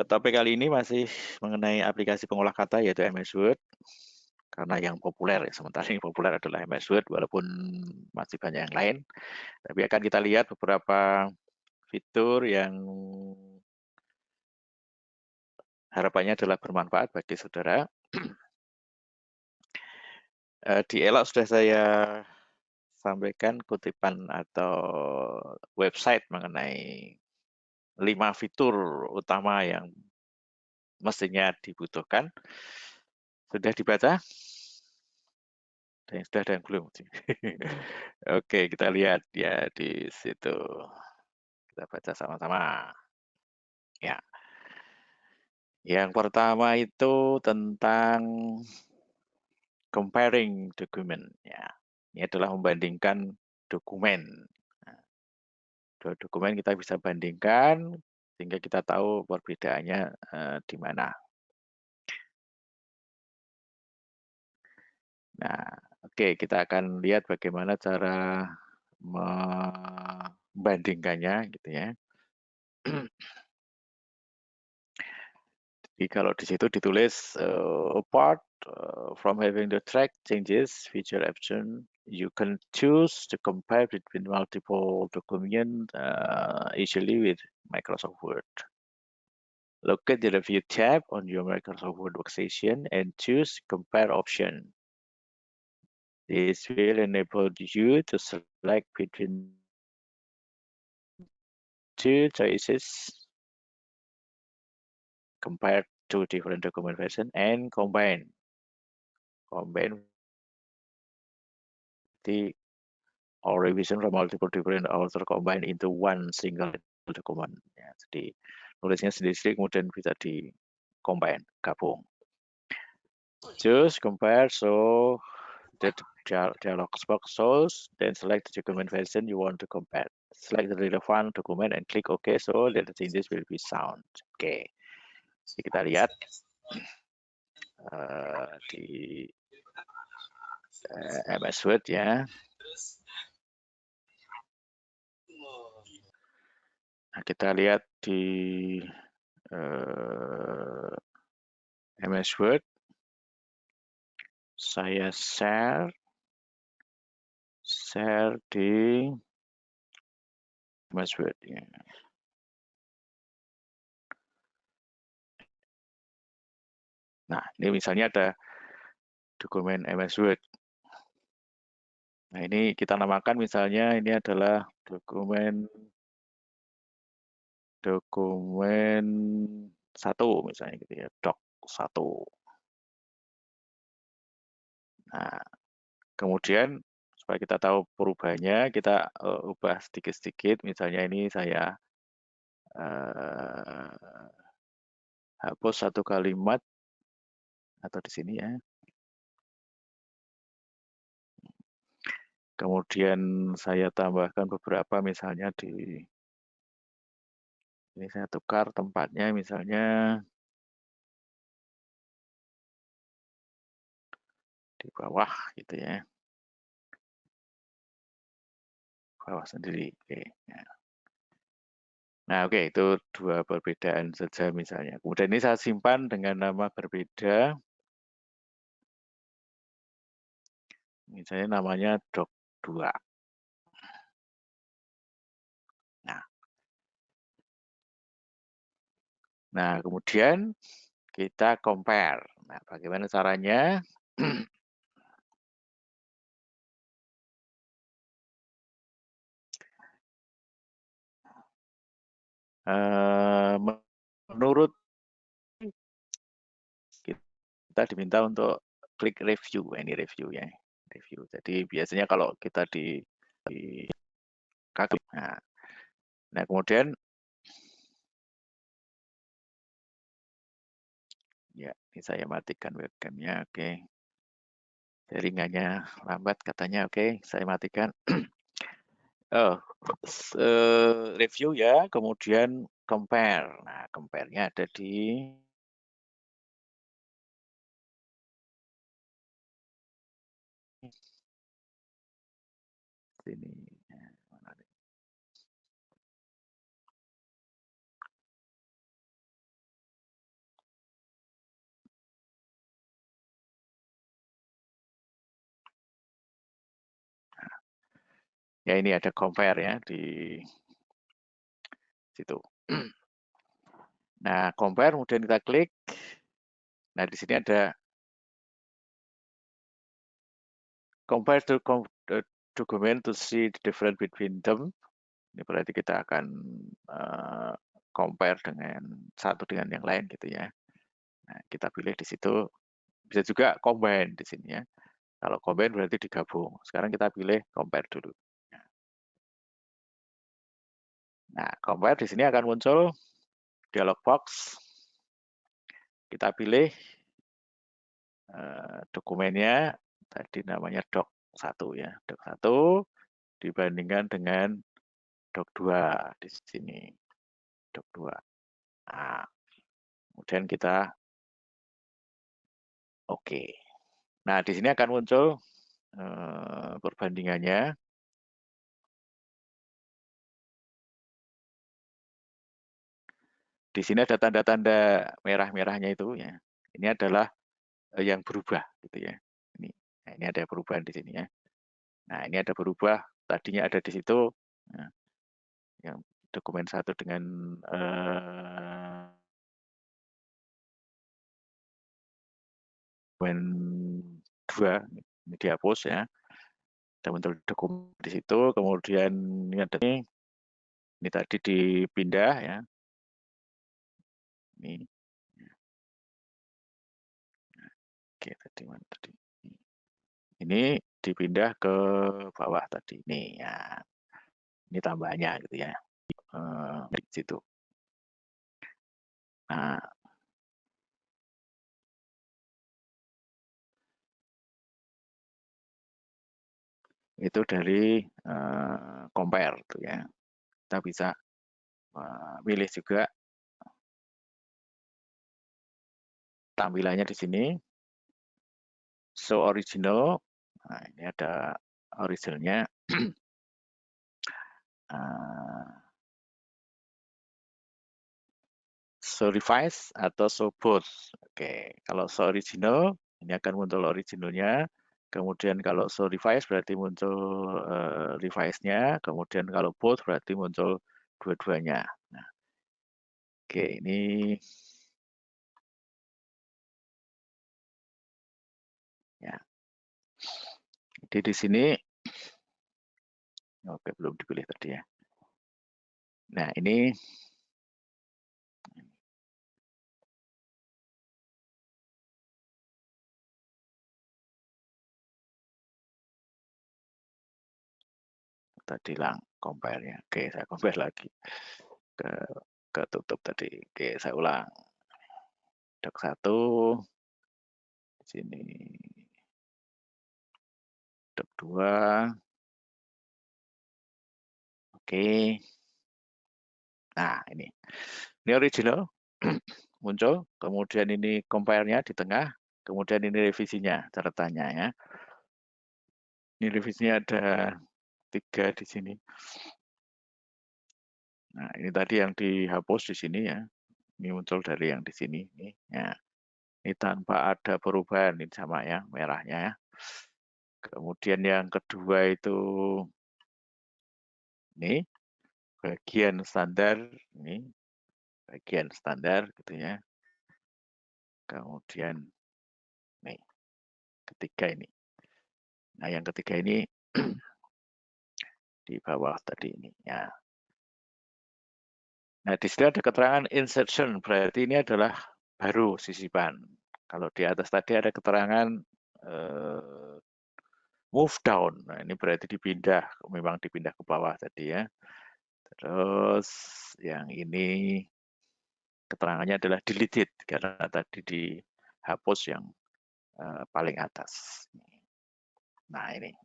Topik kali ini masih mengenai aplikasi pengolah kata yaitu MS Word, karena yang populer ya, sementara yang populer adalah MS Word walaupun masih banyak yang lain. Tapi akan kita lihat beberapa fitur yang harapannya adalah bermanfaat bagi saudara. Di Elok sudah saya sampaikan kutipan atau website mengenai 5 fitur utama yang mestinya dibutuhkan. Sudah dibaca? Ada yang sudah, ada yang belum. Oke, kita lihat ya di situ. Kita baca sama-sama. Ya, yang pertama itu tentang comparing document. Ya, ini adalah membandingkan dokumen. Nah, dua dokumen kita bisa bandingkan sehingga kita tahu perbedaannya di mana. Nah, oke, kita akan lihat bagaimana cara membandingkannya, gitu ya. Jadi kalau di situ ditulis apart from having the track changes feature option, you can choose to compare between multiple documents easily with Microsoft Word. Locate the Review tab on your Microsoft Word workstation and choose Compare option. This will enable you to select between two choices, compare two different document versions, and combine the or revision from multiple different author combined into one single document. Ya, jadi nulisnya sendiri-sendiri kemudian bisa di combine, gabung. Choose compare, so that dialog box shows, then select the document version you want to compare. Select the relevant document and click OK, so that the changes will be sound. Oke, jadi kita lihat di MS Word ya. Nah, kita lihat di MS Word. Saya share di MS Word ya. Nah, ini misalnya ada dokumen MS Word. Nah, ini kita namakan misalnya ini adalah dokumen 1 misalnya gitu ya, doc 1. Nah, kemudian supaya kita tahu perubahannya, kita ubah sedikit-sedikit. Misalnya ini saya hapus satu kalimat atau di sini ya. Kemudian saya tambahkan beberapa misalnya ini saya tukar tempatnya misalnya di bawah gitu ya. Bawah sendiri. Oke. Nah, oke, itu 2 perbedaan saja misalnya. Kemudian ini saya simpan dengan nama berbeda. Misalnya namanya doc 2. Nah, kemudian kita compare. Nah, bagaimana caranya? Menurut kita diminta untuk klik review. Ini review ya. Review. Jadi biasanya kalau kita di nah kemudian ya, ini saya matikan webcamnya. Oke. Jaringannya lambat katanya. Oke, saya matikan. Review ya, kemudian compare. Nah, compare-nya ada di sini. Ya ini ada compare ya di situ. Nah, compare kemudian kita klik. Nah, di sini ada compare to document to see the difference between them. Ini berarti kita akan compare dengan satu dengan yang lain gitu ya. Nah, kita pilih di situ. Bisa juga combine di sini ya. Kalau combine berarti digabung. Sekarang kita pilih compare dulu. Nah, compare di sini akan muncul dialog box. Kita pilih dokumennya, tadi namanya doc 1 ya. Doc 1 dibandingkan dengan doc 2 di sini. Doc 2. Nah, kemudian kita oke. Nah, di sini akan muncul perbandingannya. Di sini ada tanda-tanda merah-merahnya itu ya. Ini adalah yang berubah gitu ya. Ini ada perubahan di sini ya. Nah, ini ada berubah. Tadinya ada di situ. Nah, yang dokumen 1 dengan dokumen 2 ini dihapus ya. Ada muncul dokumen di situ. Kemudian ini ada ini tadi dipindah ya. Ini. Oke, tadi mana tadi? Ini dipindah ke bawah tadi ini ya. Ini tambahnya gitu ya. Di situ. Nah, itu dari compare tuh ya. Kita bisa pilih juga tampilannya di sini. Show original. Nah, ini ada originalnya. Show revise atau show both. Oke, kalau show original ini akan muncul originalnya. Kemudian kalau show revise berarti muncul revise-nya. Kemudian kalau both berarti muncul dua-duanya. Nah, oke, ini ya. Jadi di sini oke belum dipilih tadi ya. Nah, ini tadi lang compare-nya. Oke, saya compare lagi ke ketutup tadi. Oke, saya ulang. Doc 1 di sini. Doc 2. Oke. Nah, ini. Ini original muncul, kemudian ini compare-nya di tengah, kemudian ini revisinya, catatannya ya. Ini revisinya ada 3 di sini. Nah, ini tadi yang dihapus di sini ya. Ini muncul dari yang di sini. Ini, ya. Ini tanpa ada perubahan, ini sama ya, merahnya ya. Kemudian yang kedua itu ini bagian standar, ini bagian standar gitu ya. Kemudian nih, ketiga ini. Nah, yang ketiga ini di bawah tadi ini ya. Nah, di sini ada keterangan insertion, berarti ini adalah baru sisipan. Kalau di atas tadi ada keterangan move down. Nah, ini berarti dipindah, memang dipindah ke bawah tadi ya. Terus yang ini keterangannya adalah deleted karena tadi dihapus yang paling atas. Nah, ini.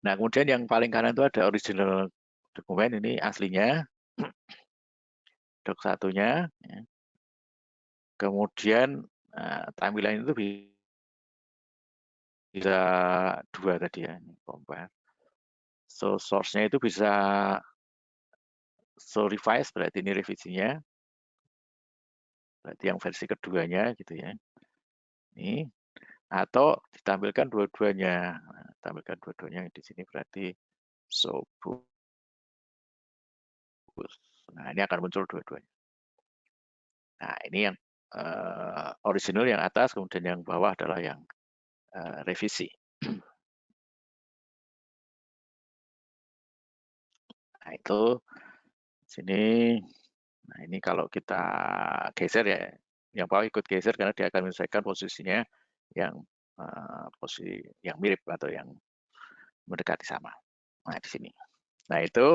Nah, kemudian yang paling kanan itu ada original dokumen, ini aslinya. Doc 1-nya. Ya. Kemudian tampilan itu bisa 2 tadi ya, ini compare. So, source-nya itu bisa so revise, berarti ini revisinya. Berarti yang versi keduanya gitu ya. Ini. atau ditampilkan dua-duanya. Nah, tampilkan dua-duanya di sini berarti Sobus. Nah, ini akan muncul dua-duanya. Nah, ini yang original yang atas, kemudian yang bawah adalah yang revisi. Nah, itu sini. Nah, ini kalau kita geser ya, yang bawah ikut geser karena dia akan menyelesaikan posisinya yang posisi yang mirip atau yang mendekati sama. Nah, di sini. Nah, itu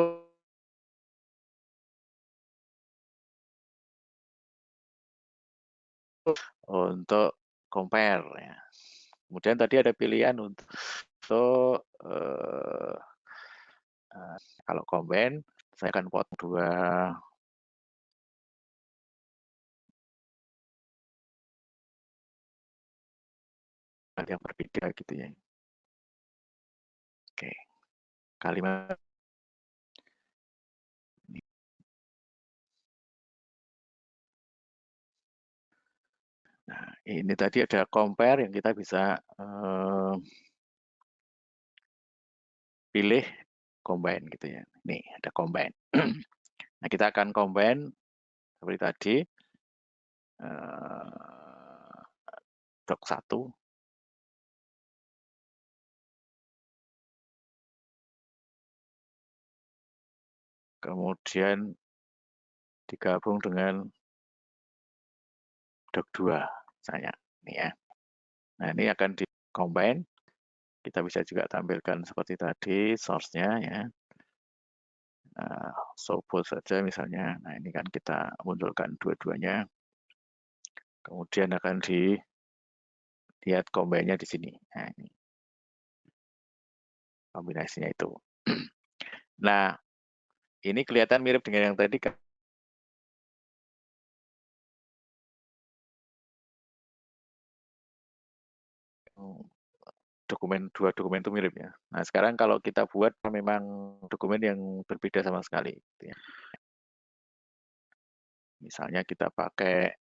untuk compare ya. Kemudian tadi ada pilihan untuk kalau combine saya akan potong dua yang berbeda gitu ya. Oke. Kalimat nah, ini tadi ada compare yang kita bisa pilih combine gitu ya. Nih, ada combine. Nah, kita akan combine seperti tadi doc 1 kemudian digabung dengan doc 2 misalnya. Nih ya. Nah, ini akan di combine. Kita bisa juga tampilkan seperti tadi source-nya ya. Sobot saja misalnya. Nah, ini kan kita munculkan dua-duanya. Kemudian akan dilihat combine-nya di sini. Nah, ini kombinasinya itu. Nah, ini kelihatan mirip dengan yang tadi kan. Dua dokumen itu mirip ya. Nah, sekarang kalau kita buat memang dokumen yang berbeda sama sekali. Gitu ya. Misalnya kita pakai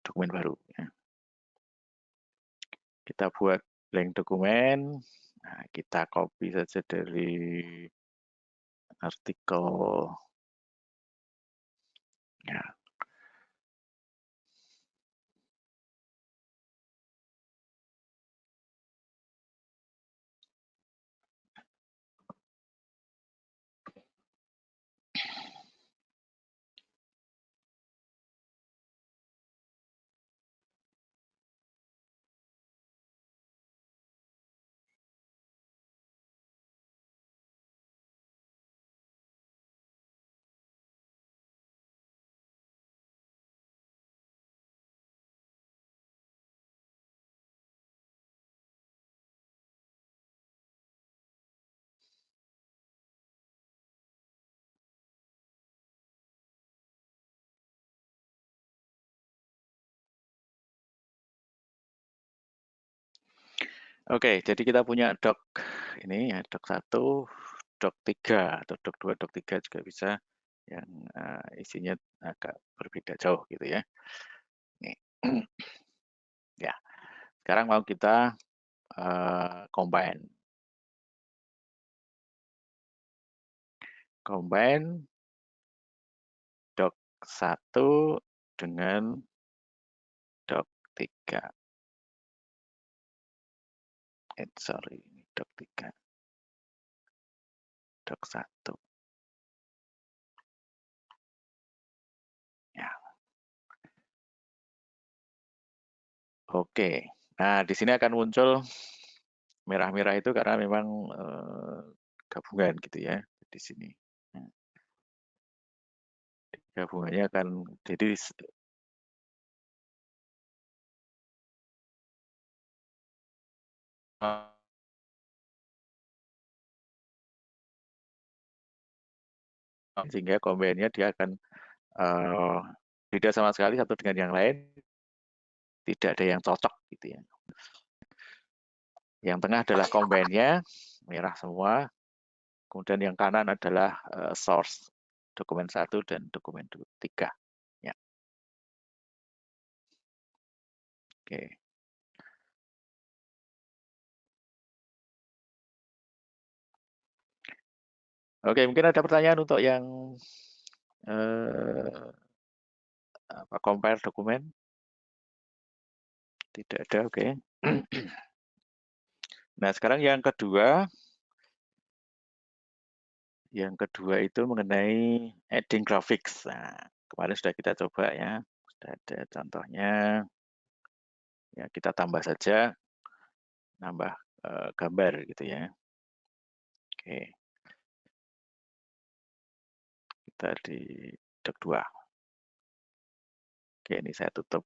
dokumen baru. Ya. Kita buat blank dokumen. Nah, kita copy saja dari artikel. Ya. Oke, jadi kita punya doc ini ya, doc 1, doc 3 atau doc 2, doc 3 juga bisa yang isinya agak berbeda jauh gitu ya. Nih. Ya. Sekarang mau kita combine. Combine doc 1 dengan doc 3. Sorry, doc 3. Doc 1. Ya. Oke. Nah, di sini akan muncul merah-merah itu karena memang gabungan gitu ya di sini. Nah, gabungannya akan jadi sehingga combine-nya dia akan beda sama sekali satu dengan yang lain, tidak ada yang cocok gitu ya. Yang tengah adalah combine-nya, merah semua. Kemudian yang kanan adalah source, dokumen 1 dan dokumen 3. Ya. Oke. Oke, mungkin ada pertanyaan untuk yang compare dokumen? Tidak ada, oke. Nah, sekarang yang kedua itu mengenai adding graphics. Nah, kemarin sudah kita coba ya, sudah ada contohnya. Ya, kita tambah saja, nambah gambar gitu ya. Oke. Kita di doc 2. Oke, ini saya tutup.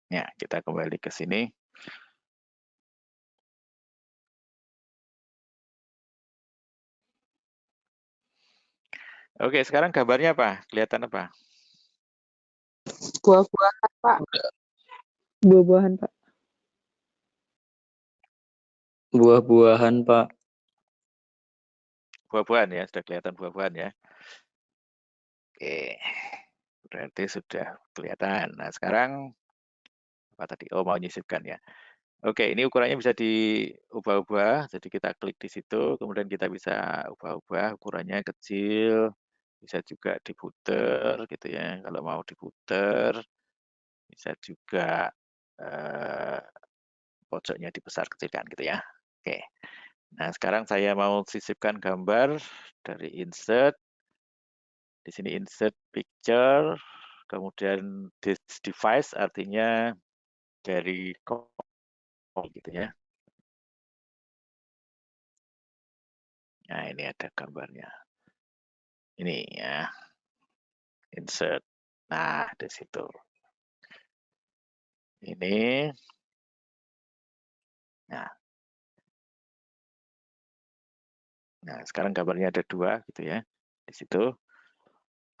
Ya, kita kembali ke sini. Oke, sekarang gambarnya apa? Kelihatan apa? Buah-buahan, Pak. Buah-buahan, Pak. Buah-buahan, Pak. Buah-buahan ya, sudah kelihatan buah-buahan ya. Oke, berarti sudah kelihatan. Nah, sekarang apa tadi? Oh, mau nyisipkan ya. Oke, ini ukurannya bisa diubah-ubah. Jadi kita klik di situ, kemudian kita bisa ubah-ubah ukurannya kecil, bisa juga diputer gitu ya. Kalau mau diputer, bisa juga pojoknya dibesar kecilkan gitu ya. Oke. Nah, sekarang saya mau sisipkan gambar dari insert. Di sini insert picture, kemudian this device artinya dari call gitu ya. Nah, ini ada gambarnya. Ini ya, insert. Nah, di situ. Ini. Nah, sekarang gambarnya ada 2 gitu ya. Di situ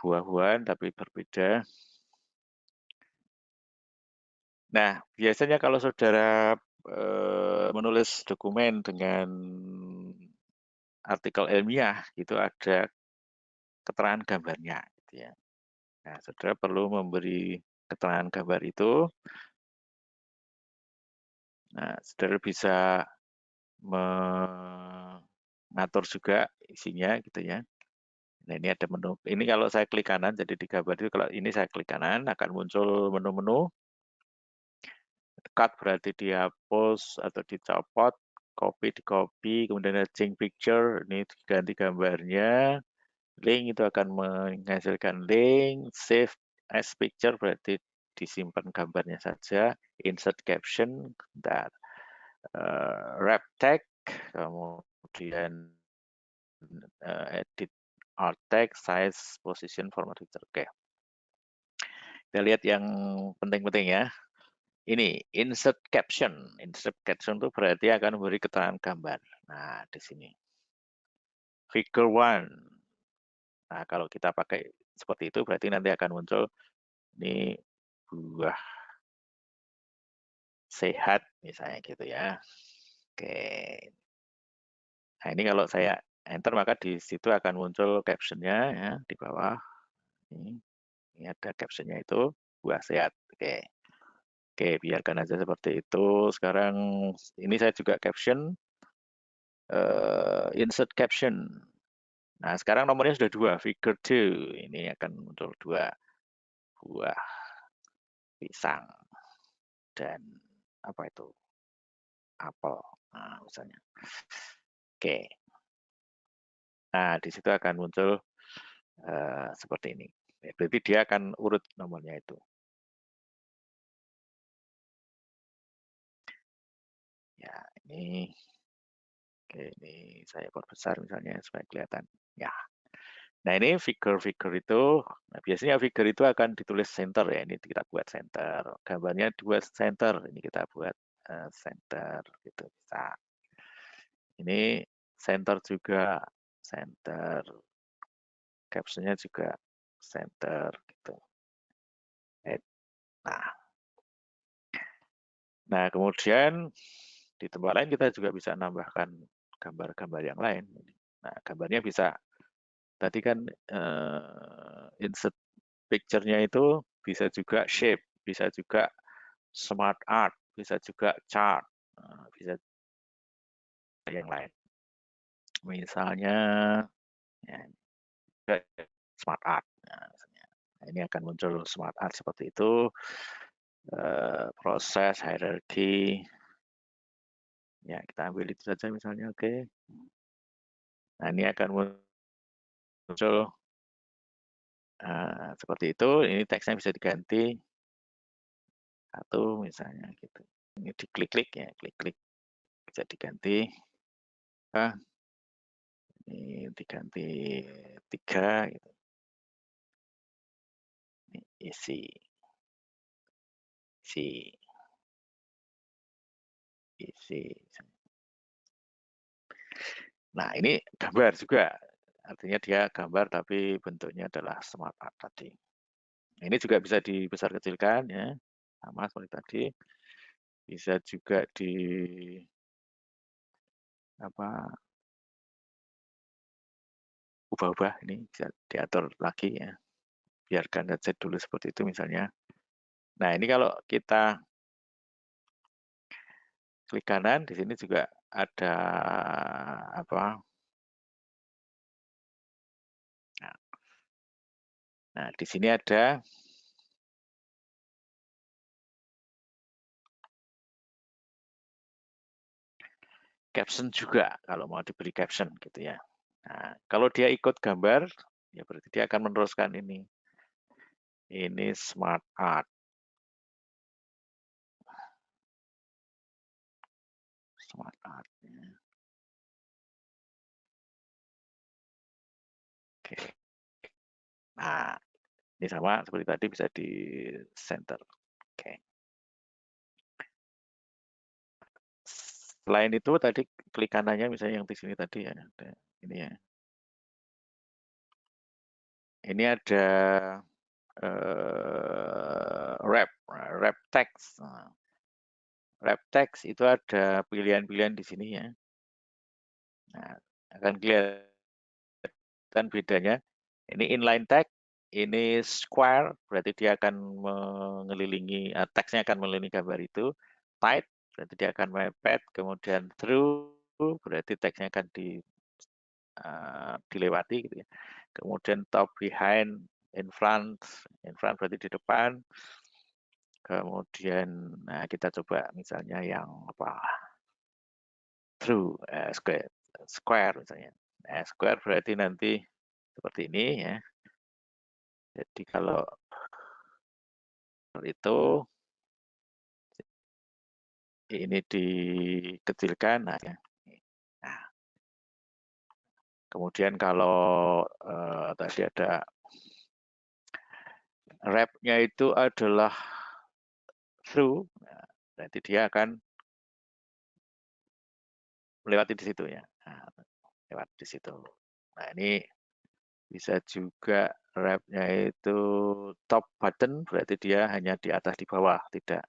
buah-buahan tapi berbeda. Nah, biasanya kalau saudara menulis dokumen dengan artikel ilmiah itu ada keterangan gambarnya gitu ya. Nah, saudara perlu memberi keterangan gambar itu. Nah, saudara bisa mengatur juga isinya gitu ya. Nah, ini ada menu. Ini kalau saya klik kanan, jadi di gambar itu kalau ini saya klik kanan akan muncul menu-menu. Cut berarti dihapus atau dicopot, copy di copy, kemudian ada change picture, ini diganti gambarnya. Link itu akan menghasilkan link, save as picture berarti disimpan gambarnya saja, insert caption, bentar, wrap tag, kemudian edit alt text, size, position, format picture. Oke. Kita lihat yang penting-penting ya. Ini insert caption. Insert caption itu berarti akan memberi keterangan gambar. Nah, di sini. Figure 1. Nah, kalau kita pakai seperti itu berarti nanti akan muncul ini buah sehat misalnya gitu ya. Oke. Nah, ini kalau saya enter maka di situ akan muncul captionnya ya di bawah. Ini ada captionnya itu buah sehat. Oke. Oke, biarkan aja seperti itu. Sekarang ini saya juga caption, insert caption. Nah, sekarang nomornya sudah 2, figure 2. Ini akan muncul 2 buah pisang dan apa itu? Apel. Nah, misalnya. Oke. Nah, di situ akan muncul seperti ini. Berarti dia akan urut nomornya itu. Ya, ini oke, ini saya perbesar misalnya supaya kelihatan. Ya. Nah, ini figure-figure itu, nah biasanya figure itu akan ditulis center ya, ini kita buat center. Gambarnya buat center, ini kita buat center gitu bisa. Ini center juga, center. Captionnya juga center gitu. Nah, Nah, kemudian di tempat lain kita juga bisa nambahkan gambar-gambar yang lain. Nah, gambarnya bisa tadi kan insert picture-nya itu bisa juga shape, bisa juga smart art, bisa juga chart, bisa yang lain. Misalnya ya, smart art. Nah, ini akan muncul smart art seperti itu. Proses hierarki. Ya, kita ambil itu saja misalnya, oke. Nah, ini akan muncul seperti itu. Ini teksnya bisa diganti satu misalnya gitu. Ini diklik-klik ya, klik-klik bisa diganti. Ini diganti 3 gitu. Ini isi. Nah, ini gambar juga. Artinya dia gambar tapi bentuknya adalah smart art tadi. Ini juga bisa dibesar kecilkan ya. Sama seperti tadi. Bisa juga di ubah-ubah, ini bisa diatur lagi ya. Biarkan saja dulu seperti itu misalnya. Nah, ini kalau kita klik kanan, di sini juga ada Nah, di sini ada caption juga kalau mau diberi caption gitu ya. Nah, kalau dia ikut gambar, ya berarti dia akan meneruskan ini. Ini smart art. Smart art. Oke. Nah, ini sama seperti tadi bisa di center. Oke. Selain itu tadi klik kanannya misalnya yang di sini tadi ya. Ini ya. Ini ada wrap text. Wrap text itu ada pilihan-pilihan di sini ya. Nah, akan kelihatan bedanya. Ini inline text, ini square, berarti dia akan mengelilingi, teksnya akan mengelilingi gambar itu. Tight, berarti dia akan mepet. Kemudian through, berarti teksnya akan dilewati gitu ya. Kemudian top, behind, in front berarti di depan. Kemudian, nah kita coba misalnya yang through, square misalnya. Nah, square berarti nanti seperti ini ya. Jadi kalau itu ini dikecilkan, nah, ya. Nah, kemudian kalau tadi ada wrap-nya itu adalah through, nah, berarti dia akan melewati di situ ya. Nah, lewat di situ. Nah, ini bisa juga wrap-nya itu top button, berarti dia hanya di atas di bawah, tidak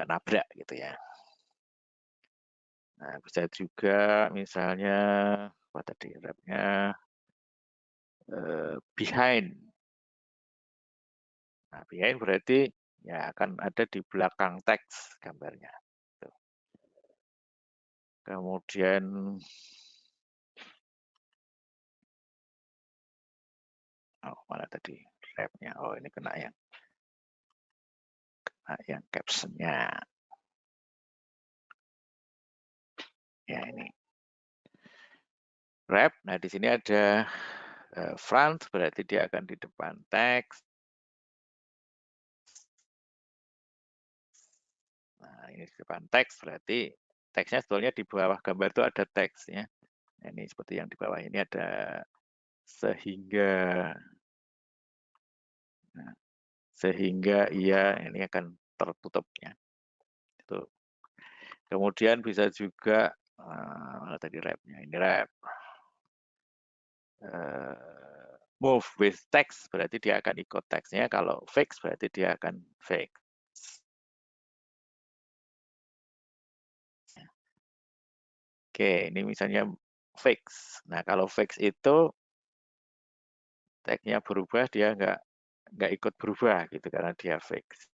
nabrak gitu ya. Nah, bisa juga misalnya apa tadi wrap-nya behind. Nah, behind berarti ya akan ada di belakang teks gambarnya. Tuh. Kemudian mana tadi wrap-nya? Oh, ini kena yang caption-nya. Ya, ini. Wrap. Nah, di sini ada front, berarti dia akan di depan teks. Nah, ini di depan teks, berarti teksnya sebetulnya di bawah gambar itu ada teksnya. Nah, ini seperti yang di bawah ini ada sehingga ia ini akan tertutup ya. Itu. Kemudian bisa juga tadi wrap-nya, ini wrap. Move with text berarti dia akan ikut teksnya, kalau fix berarti dia akan fix. Oke, ini misalnya fix. Nah, kalau fix itu tag-nya berubah, dia nggak ikut berubah gitu karena dia fix.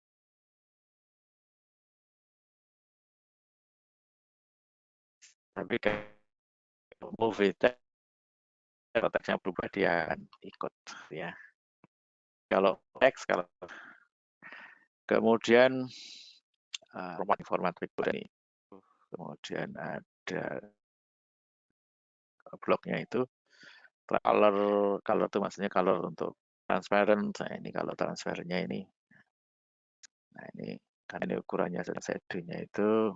Tapi kalau move itu kalau teksnya berubah dia akan ikut ya. Kalau teks, kalau kemudian format berikutnya ini, kemudian ada bloknya itu color itu maksudnya color untuk transparent. Nah, ini kalau transparannya ini, nah ini karena ini ukurannya shading-nya itu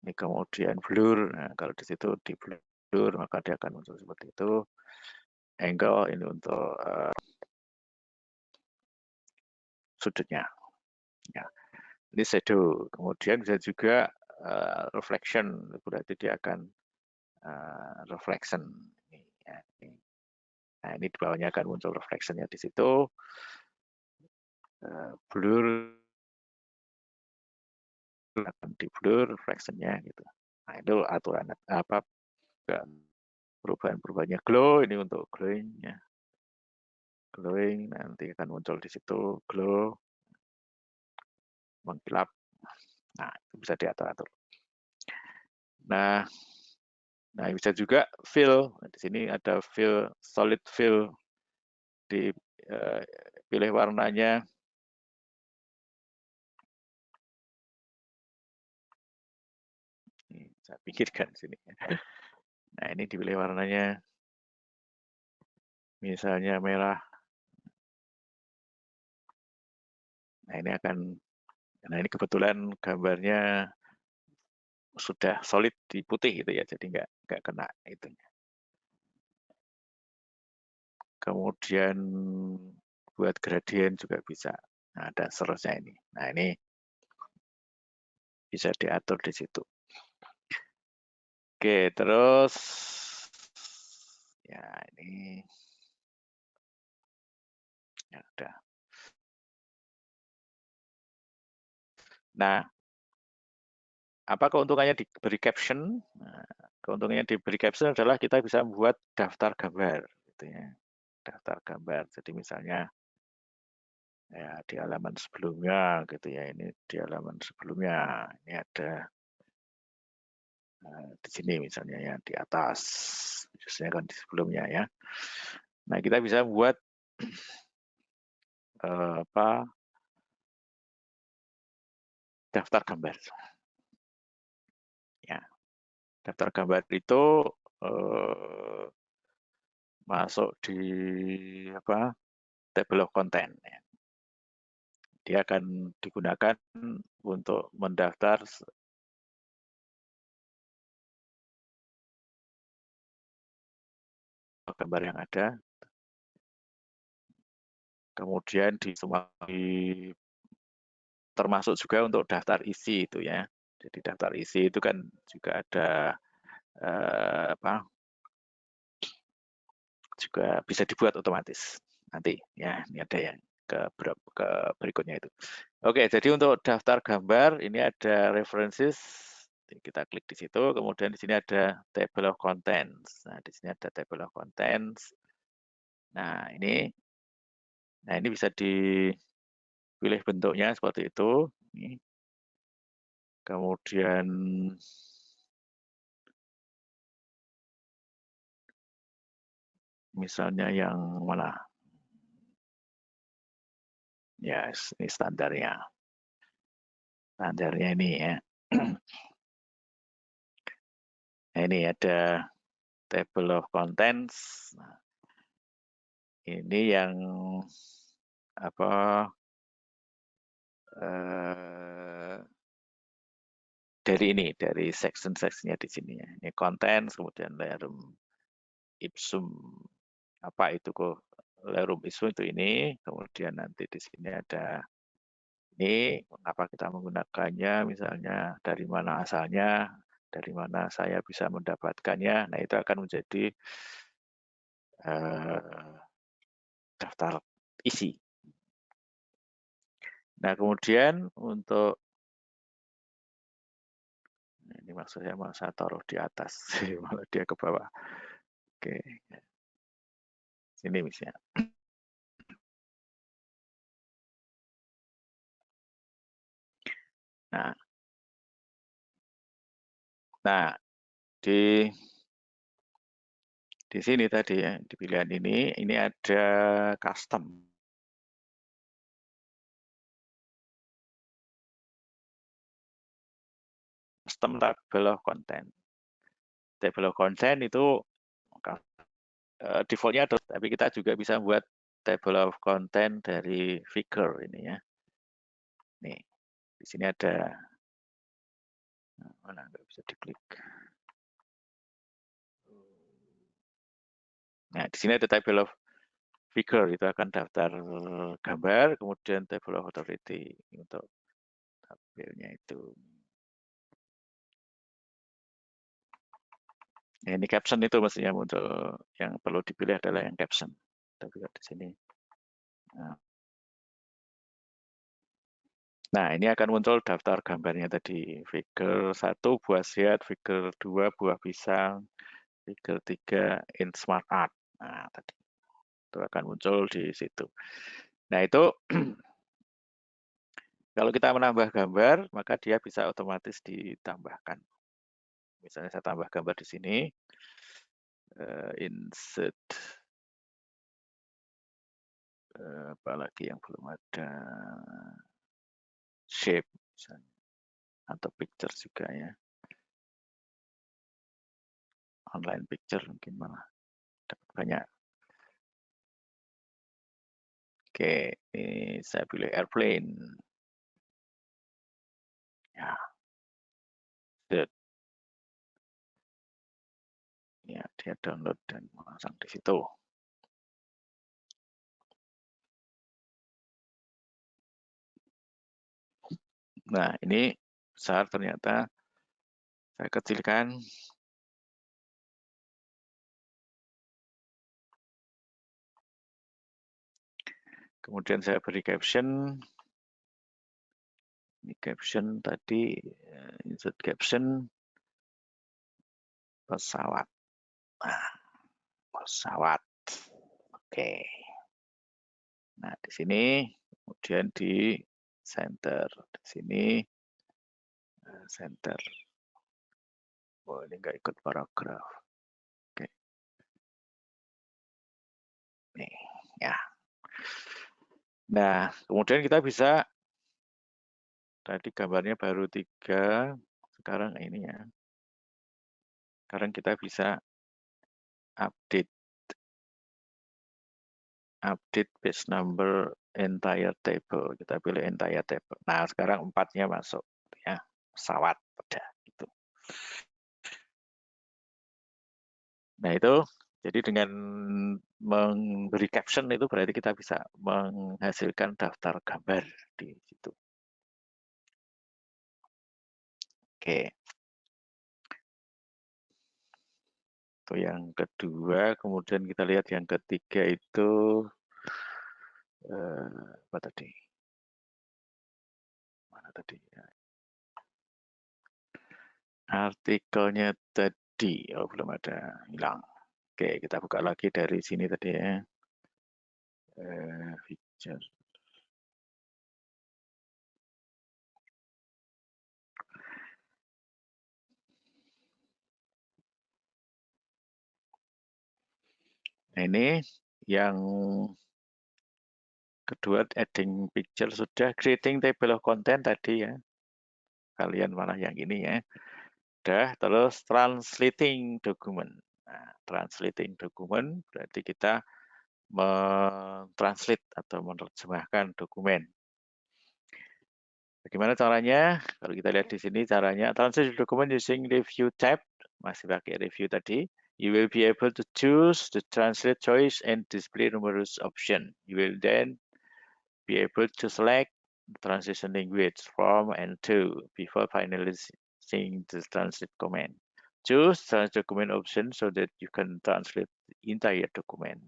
ini kemudian blur. Nah, kalau di situ di blur maka dia akan muncul seperti itu. Angle ini untuk sudutnya. Ya. Ini shadow. Kemudian bisa juga reflection, berarti dia akan reflection. Ya. Nah, ini di bawahnya akan muncul reflectionnya di situ. Blur akan di blur reflectionnya gitu. Nah, itu aturan apa perubahan-perubahannya. Glow ini untuk glowing ya. Glowing nanti akan muncul di situ glow, mengkilap. Nah, itu bisa diatur-atur. Nah, bisa juga fill. Di sini ada fill, solid fill. Dipilih warnanya. Ini saya pikirkan di sini. Nah, ini dipilih warnanya. Misalnya merah. Nah, ini kebetulan gambarnya sudah solid di putih gitu ya, jadi nggak kena itunya. Kemudian buat gradien juga bisa. Nah, ada seterusnya ini. Nah, ini bisa diatur di situ. Oke, terus ya ini ya udah. Nah, apa keuntungannya diberi caption? Nah, keuntungannya diberi caption adalah kita bisa membuat daftar gambar, gitu ya. Daftar gambar. Jadi misalnya ya di halaman sebelumnya, gitu ya. Ini di halaman sebelumnya. Ini ada di sini misalnya ya di atas, biasanya kan di sebelumnya ya. Nah, kita bisa membuat daftar gambar. Ya, daftar gambar itu masuk di table of content. Ya. Dia akan digunakan untuk mendaftar gambar yang ada. Kemudian termasuk juga untuk daftar isi itu ya. Jadi daftar isi itu kan juga ada juga bisa dibuat otomatis nanti ya. Ini ada yang ke berikutnya itu. Oke, jadi untuk daftar gambar ini ada references. Kita klik di situ, kemudian di sini ada table of contents. Nah, di sini ada table of contents. Nah, ini bisa dipilih bentuknya seperti itu. Ini. Kemudian misalnya yang mana? Ya, ini standarnya. Standarnya ini ya. Nah, ini ada table of contents. Nah, ini yang dari section-sectionnya di sini ya. Ini contents, kemudian lerum ipsum apa itu kok lerum ipsum itu ini, kemudian nanti di sini ada ini mengapa kita menggunakannya, misalnya dari mana asalnya, dari mana saya bisa mendapatkannya. Nah, itu akan menjadi daftar isi. Nah, kemudian untuk Ini maksudnya saya taruh di atas, malah dia ke bawah. Oke, sini misalnya. Nah, di sini tadi ya, di pilihan ini ada custom. Custom table of content. Table of content itu defaultnya ada, tapi kita juga bisa buat table of content dari figure ini ya. Nih, di sini ada, mana nggak bisa diklik. Nah, di sini ada table of figure, itu akan daftar gambar, kemudian table of authority untuk tabelnya itu. Nah, ini caption itu mestinya untuk yang perlu dipilih adalah yang caption. Tapi di sini. Nah, ini akan muncul daftar gambarnya tadi. Figure 1 buah sehat, figure 2 buah pisang, figure 3 in smart art. Nah, tadi itu akan muncul di situ. Nah, itu kalau kita menambah gambar, maka dia bisa otomatis ditambahkan. Misalnya saya tambah gambar di sini, insert, apalagi yang belum ada, shape misalnya, atau picture juga ya. Online picture mungkin malah dapat banyak. Oke, ini saya pilih airplane. Ya, set. Ya, dia download dan masang di situ. Nah, ini besar ternyata saya kecilkan. Kemudian saya beri caption. Ini caption tadi, insert caption pesawat. Nah, pesawat. Oke. Nah, di sini kemudian di center. Di sini center. Oh, ini nggak ikut paragraf. Oke. Nih, ya. Nah, kemudian kita bisa, tadi gambarnya baru 3, sekarang ini ya. Sekarang kita bisa update page number entire table. Kita pilih entire table. Nah, sekarang 4-nya masuk ya. Pesawat udah gitu. Nah, itu jadi dengan memberi caption itu berarti kita bisa menghasilkan daftar gambar di situ. Oke. Itu yang kedua, kemudian kita lihat yang ketiga itu apa tadi? Mana tadi? Artikelnya tadi, oh belum ada, hilang. Oke, kita buka lagi dari sini tadi ya. Feature. Nah, ini yang kedua, adding picture sudah, creating table of content tadi ya. Kalian malah yang ini ya. Udah, terus translating document. Nah, translating document berarti kita mentranslate atau menerjemahkan dokumen. Bagaimana caranya? Kalau kita lihat di sini caranya, translate document using review tab, masih pakai review tadi. You will be able to choose the translate choice and display numerous options. You will then be able to select the translation language from and to before finalizing the translate command. Choose translate document option so that you can translate the entire document.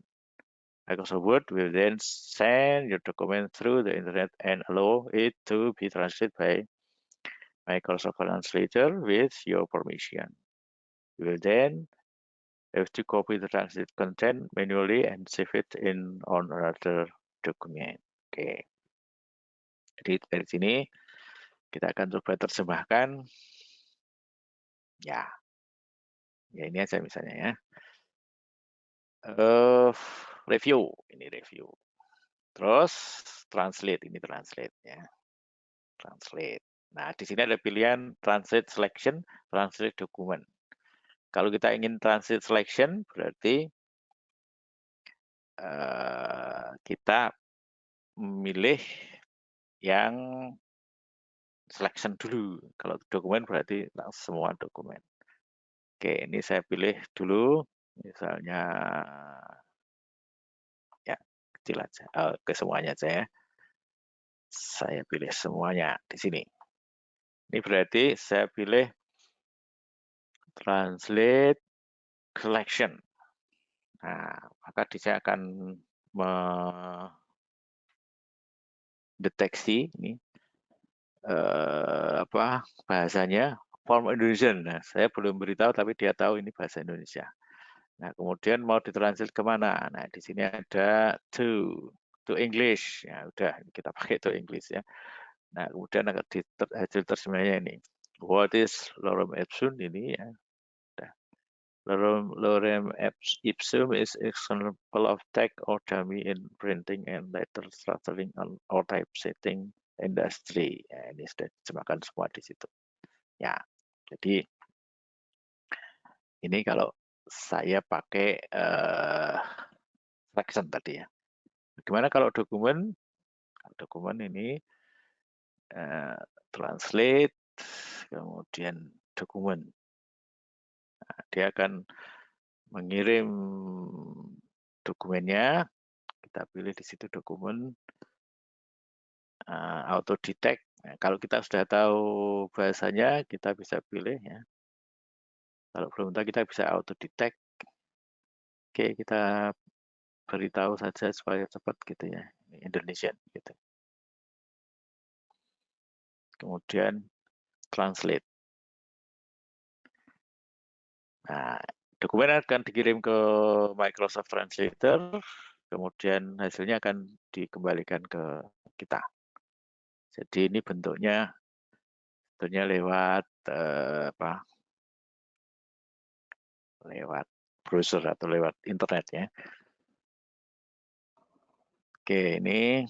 Microsoft Word will then send your document through the internet and allow it to be translated by Microsoft Translator with your permission. You will then have to copy the translate content manually and save it in on another document. Oke. Jadi dari sini kita akan coba terjemahkan. Ya, ini aja misalnya ya. Review, ini review. Terus translate, ini translate ya. Translate. Nah, di sini ada pilihan translate selection, translate dokumen. Kalau kita ingin translate selection, berarti kita memilih yang selection dulu. Kalau dokumen berarti semua dokumen. Oke, ini saya pilih dulu, misalnya ya kecil aja, ke semuanya aja ya. Saya pilih semuanya di sini. Ini berarti saya pilih translate selection. Nah, maka dia akan mendeteksi ini bahasanya form Indonesian. Nah, saya belum beritahu tapi dia tahu ini bahasa Indonesia. Nah, kemudian mau ditranslate kemana? Nah, di sini ada to English. Ya, udah kita pakai to English ya. Nah, kemudian hasil terjemahnya ini. What is lorem ipsum ini ya. Lorem ipsum is example of text or dummy in printing and letter structuring or typesetting industry. Ya, ini sudah diterjemahkan semua di situ. Ya, jadi ini kalau saya pakai selection tadi ya. Bagaimana kalau dokumen? Dokumen ini translate, kemudian dokumen. Nah, dia akan mengirim dokumennya, kita pilih di situ dokumen, auto detect. Nah, kalau kita sudah tahu bahasanya, kita bisa pilih ya. Kalau belum tahu kita bisa auto detect. Oke, kita beritahu saja supaya cepat gitu ya, Indonesian gitu. Kemudian translate. Nah, dokumen akan dikirim ke Microsoft Translator, kemudian hasilnya akan dikembalikan ke kita. Jadi ini bentuknya lewat lewat browser atau lewat internet ya. Oke, ini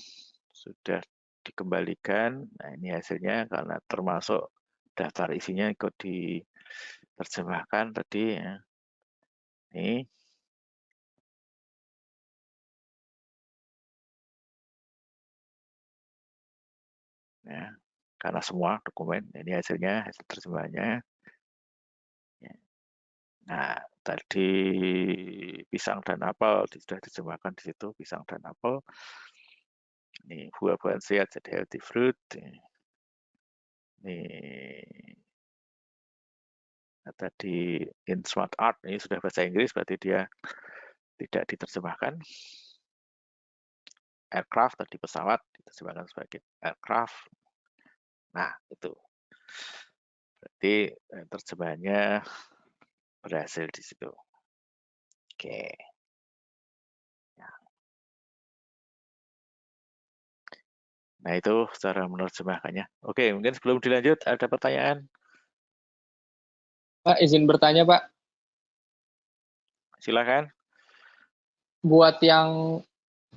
sudah dikembalikan. Nah, ini hasilnya karena termasuk daftar isinya ikut diterjemahkan tadi ya. Ini ya, karena semua dokumen ini hasilnya, hasil terjemahannya. Nah, tadi pisang dan apel sudah diterjemahkan di situ, pisang dan apel. Ini buah-buahan sehat jadi healthy fruit. Ini tadi in smart art ini sudah bahasa Inggris berarti dia tidak diterjemahkan. Aircraft tadi pesawat diterjemahkan sebagai aircraft. Nah, itu. Berarti terjemahannya berhasil di situ. Oke. Ya. Nah, itu cara menerjemahkannya. Oke, mungkin sebelum dilanjut ada pertanyaan? Pak, izin bertanya, Pak. Silakan. Buat yang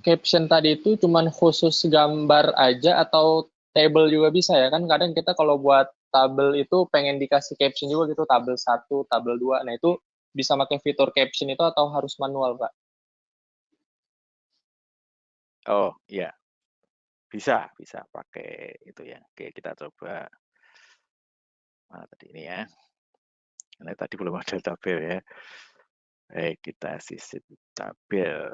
caption tadi itu cuman khusus gambar aja atau table juga bisa ya? Kan kadang kita kalau buat tabel itu pengen dikasih caption juga gitu, tabel 1, tabel 2. Nah, itu bisa pakai fitur caption itu atau harus manual, Pak? Oh, iya. Bisa pakai itu ya. Oke, kita coba. Mana tadi ini ya. Ini tadi belum ada tabel ya. Baik, kita sisip tabel.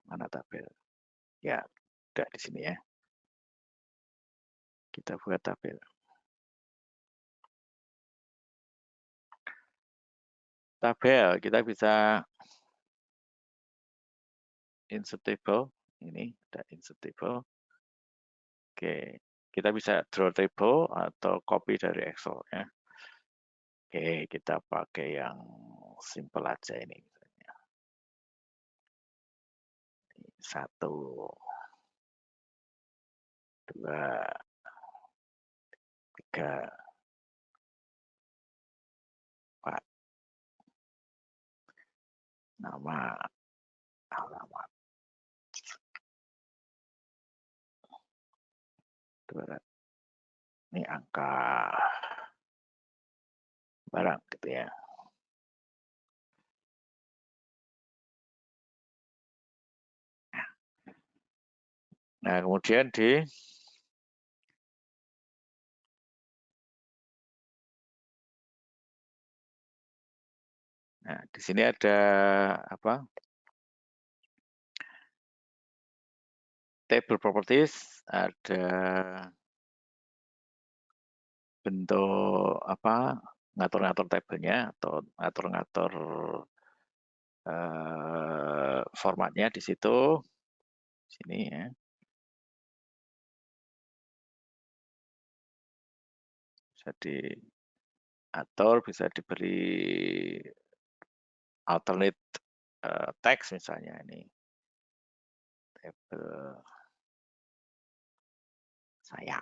Mana tabel? Ya, udah di sini ya. Kita buat tabel. Tabel, kita bisa insert table. Ini, ada insert table. Oke, kita bisa draw table atau copy dari Excel ya. Oke, kita pakai yang simple aja ini. 1, 2, 3, 4. Nama, alamat. 2. Ini angka barang gitu ya. Nah, kemudian di sini ada apa? Table properties, ada bentuk apa? Ngatur-ngatur tabelnya atau ngatur-ngatur formatnya di situ. Sini ya. Bisa diatur, bisa diberi alternate text misalnya ini. Tabel saya.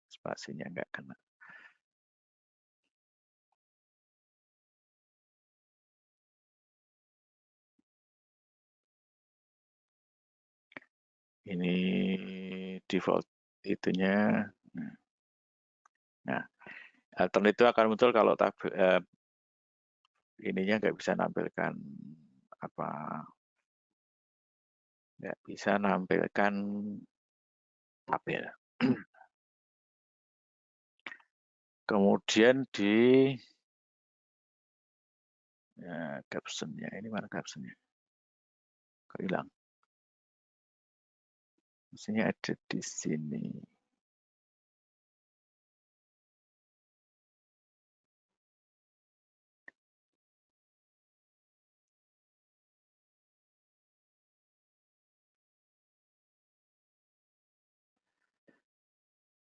Spasinya nggak kena. Ini default itunya. Nah, alternate itu akan muncul kalau tabel ininya nggak bisa nampilkan apa, nggak bisa nampilkan tabel. Kemudian captionnya, ini mana captionnya? Kok hilang? Mestinya ada di sini.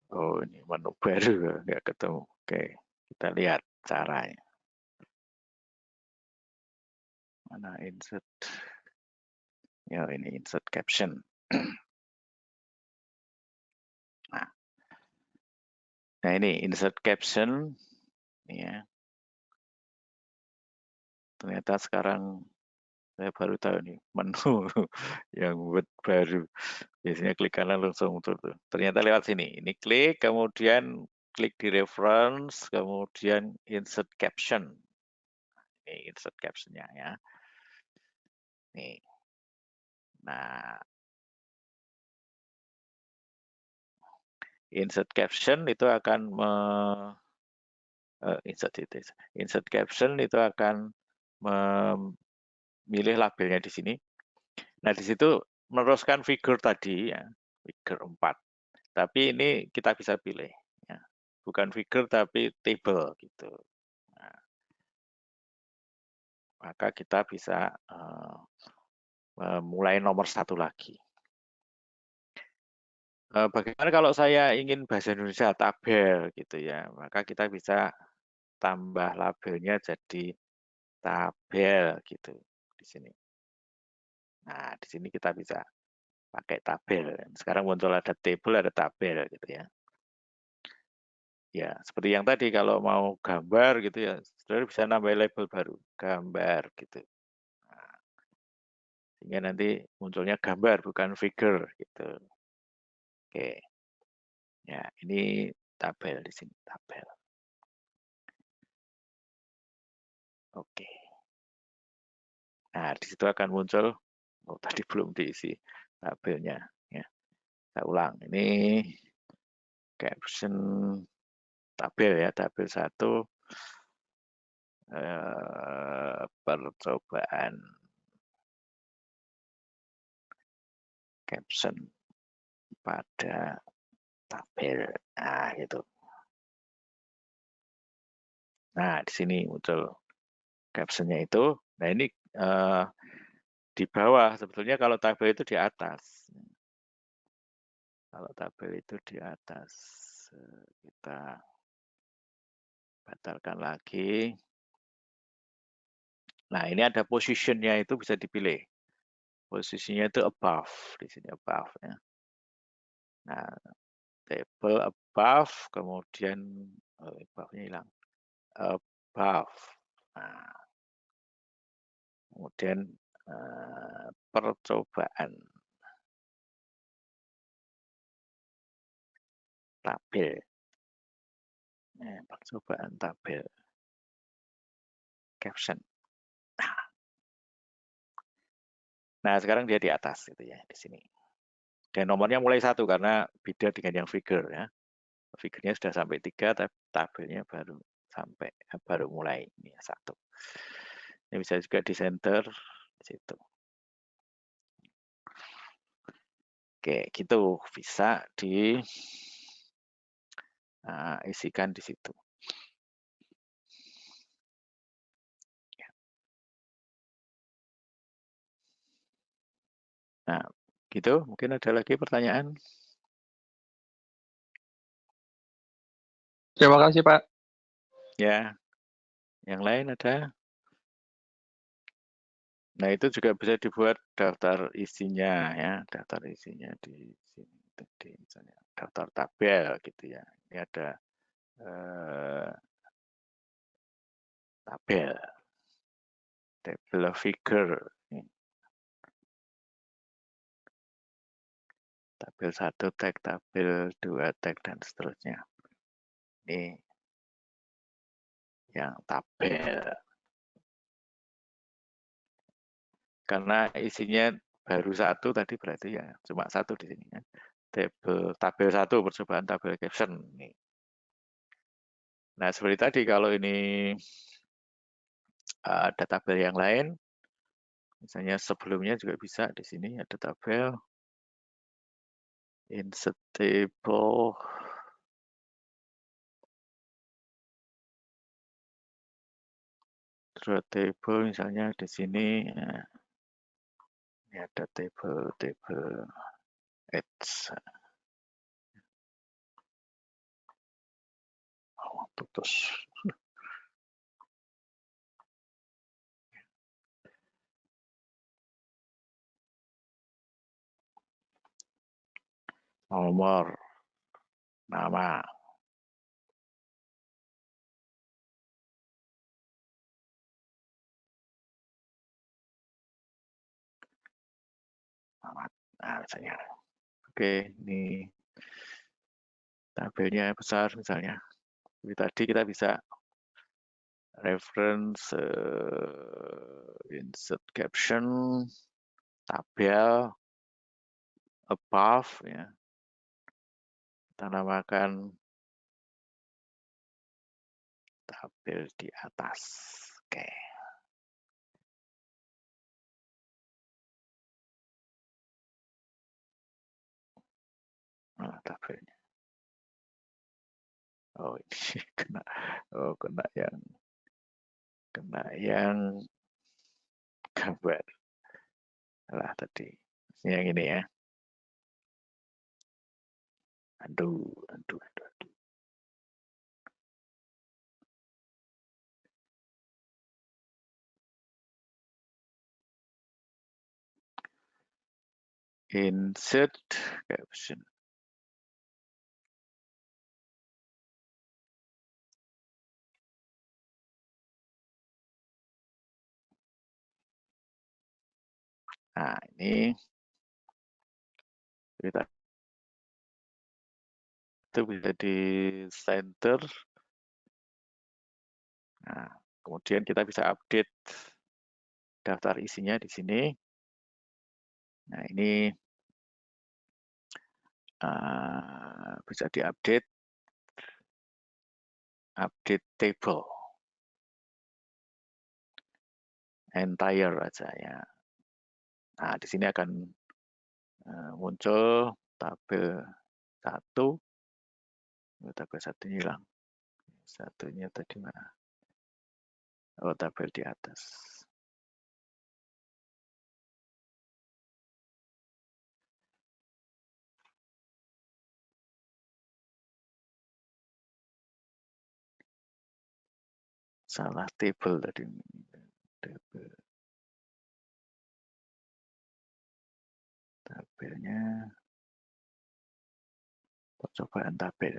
Oh, ini menu baru, nggak ketemu. Oke, kita lihat caranya. Mana insert? Ya, ini insert caption. Nah, ini insert caption. Ini ya. Ternyata sekarang saya baru tahu nih menu yang buat baru. Biasanya klik kanan langsung muncul tuh. Ternyata lewat sini. Ini klik, kemudian klik di reference, kemudian insert caption. Ini insert captionnya ya. Nih. Nah, insert caption itu akan insert caption itu akan memilih labelnya di sini. Nah, di situ meneruskan figur tadi ya, figur 4. Tapi ini kita bisa pilih ya. Bukan figur tapi table gitu. Nah, maka kita bisa mulai nomor 1 lagi. Bagaimana kalau saya ingin bahasa Indonesia tabel gitu ya, maka kita bisa tambah labelnya jadi tabel gitu di sini. Nah, di sini kita bisa pakai tabel. Sekarang muncul ada table, ada tabel gitu ya. Ya, seperti yang tadi kalau mau gambar gitu ya, saudara bisa nambah label baru, gambar gitu. Nah, sehingga nanti munculnya gambar bukan figure gitu. Oke. Ya, ini tabel di sini, tabel. Oke. Nah, di situ akan muncul, oh tadi belum diisi tabelnya. Ya. Saya ulang, ini caption tabel ya, tabel 1 percobaan caption pada tabel. Nah, gitu. Nah, di sini muncul captionnya itu. Nah, ini di bawah, sebetulnya kalau tabel itu di atas. Kalau tabel itu di atas, kita batalkan lagi. Nah, ini ada positionnya itu bisa dipilih. Posisinya itu above, di sini above ya. Nah, table above, kemudian above-nya hilang. Above. Nah, kemudian percobaan tabel. Percobaan tabel. Caption. Nah, sekarang dia di atas gitu ya, di sini. Dan nomornya mulai 1 karena beda dengan yang figure ya. Figurnya sudah sampai 3, tapi tabelnya baru mulai ini 1. Ini bisa juga di center di situ. Oke, gitu bisa isikan di situ. Nah, gitu. Mungkin ada lagi pertanyaan? Terima kasih, Pak. Ya, yang lain ada? Nah, itu juga bisa dibuat daftar isinya ya, daftar isinya di sini tadi misalnya daftar tabel gitu ya. Ini ada tabel, table figure, tabel 1 tag, tabel 2 tag dan seterusnya. Ini yang tabel. Karena isinya baru 1 tadi berarti ya cuma 1 di sini ya. Tabel 1 percobaan tabel caption ini. Nah, seperti tadi kalau ini ada tabel yang lain, misalnya sebelumnya juga bisa di sini ada tabel insert table, draw table misalnya di sini. Nah, ini ada table X. Oh, putus. Nomor, nama. Nah, misalnya. Oke, ini tabelnya besar misalnya. Jadi tadi kita bisa reference, insert caption, tabel, above ya. Kita namakan tabel di atas. Oke. Nah, tabelnya. Oh, ini kena yang gambar. Lah tadi. Yang ini ya. Aduh. Insert caption. Nah, ini kita itu bisa di center. Nah, kemudian kita bisa update daftar isinya di sini. Nah, ini bisa diupdate, update table, entire aja ya. Nah, di sini akan muncul tabel 1. Tabel 1 hilang. Satunya tadi mana? Oh, tabel di atas. Salah table tadi. Table. Tabelnya. Percobaan tabel.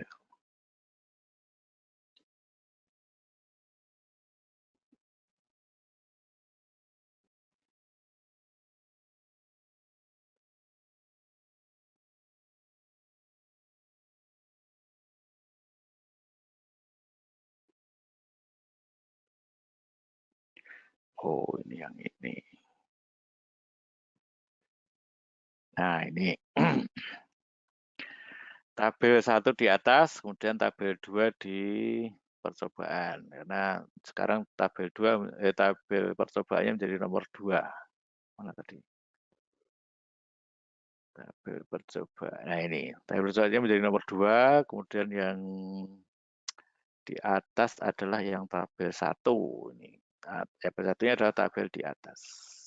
Oh, ini yang ini. Nah, ini. Tabel 1 di atas, kemudian tabel 2 di percobaan. Karena sekarang tabel percobaannya menjadi nomor 2. Mana tadi? Tabel percobaan. Nah, ini. Tabel percobaannya menjadi nomor 2, kemudian yang di atas adalah yang tabel 1. Ini. Nah, tabel 1-nya adalah tabel di atas.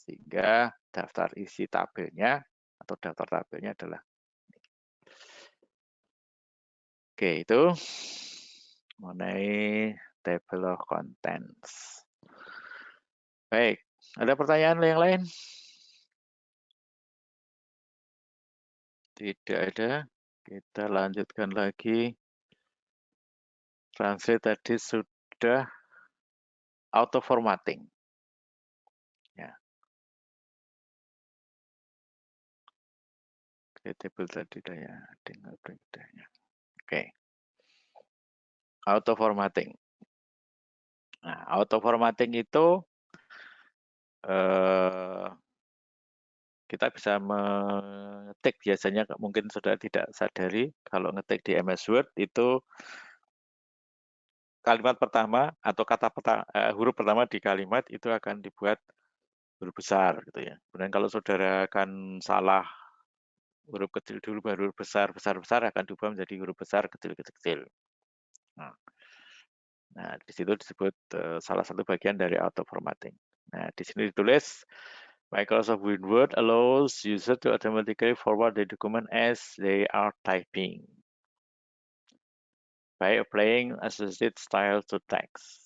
Sehingga daftar isi tabelnya atau daftar tabelnya adalah oke, itu mengenai table of contents. Baik, ada pertanyaan yang lain? Tidak ada. Kita lanjutkan lagi. Translate tadi sudah auto formatting. Ya. Table tadi ya, tinggal beritanya. Oke. Auto formatting. Nah, auto formatting itu kita bisa mengetik, biasanya mungkin sudah tidak sadari kalau ngetik di MS Word itu kalimat pertama atau huruf pertama di kalimat itu akan dibuat huruf besar gitu ya. Kemudian kalau saudara akan salah huruf kecil dulu baru huruf besar akan diubah menjadi huruf besar kecil. Nah, di situ disebut salah satu bagian dari auto formatting. Nah, di sini ditulis Microsoft Word allows user to automatically forward the document as they are typing by applying associated style to text.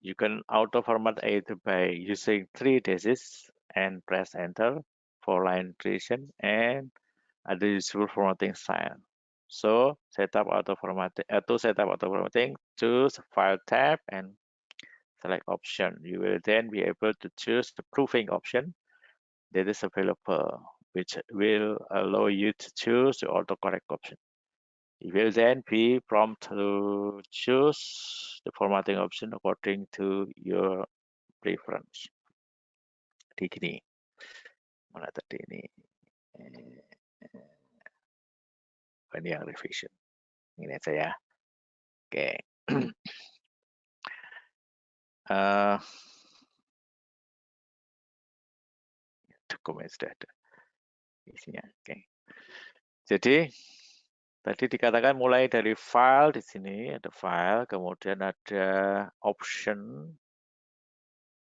You can auto format either by using 3 dashes and press enter for line creation and other useful formatting style. So set up auto formatting. To set up auto formatting, choose File tab and select option. You will then be able to choose the proofing option that is available, which will allow you to choose the autocorrect option. You will then be prompted to choose the formatting option according to your preference. Di gini, mana tadi ini? Ini yang revision. Ini aja ya. Oke. Dokumen sudah ada isinya. Oke. Jadi tadi dikatakan mulai dari file di sini ada file, kemudian ada option,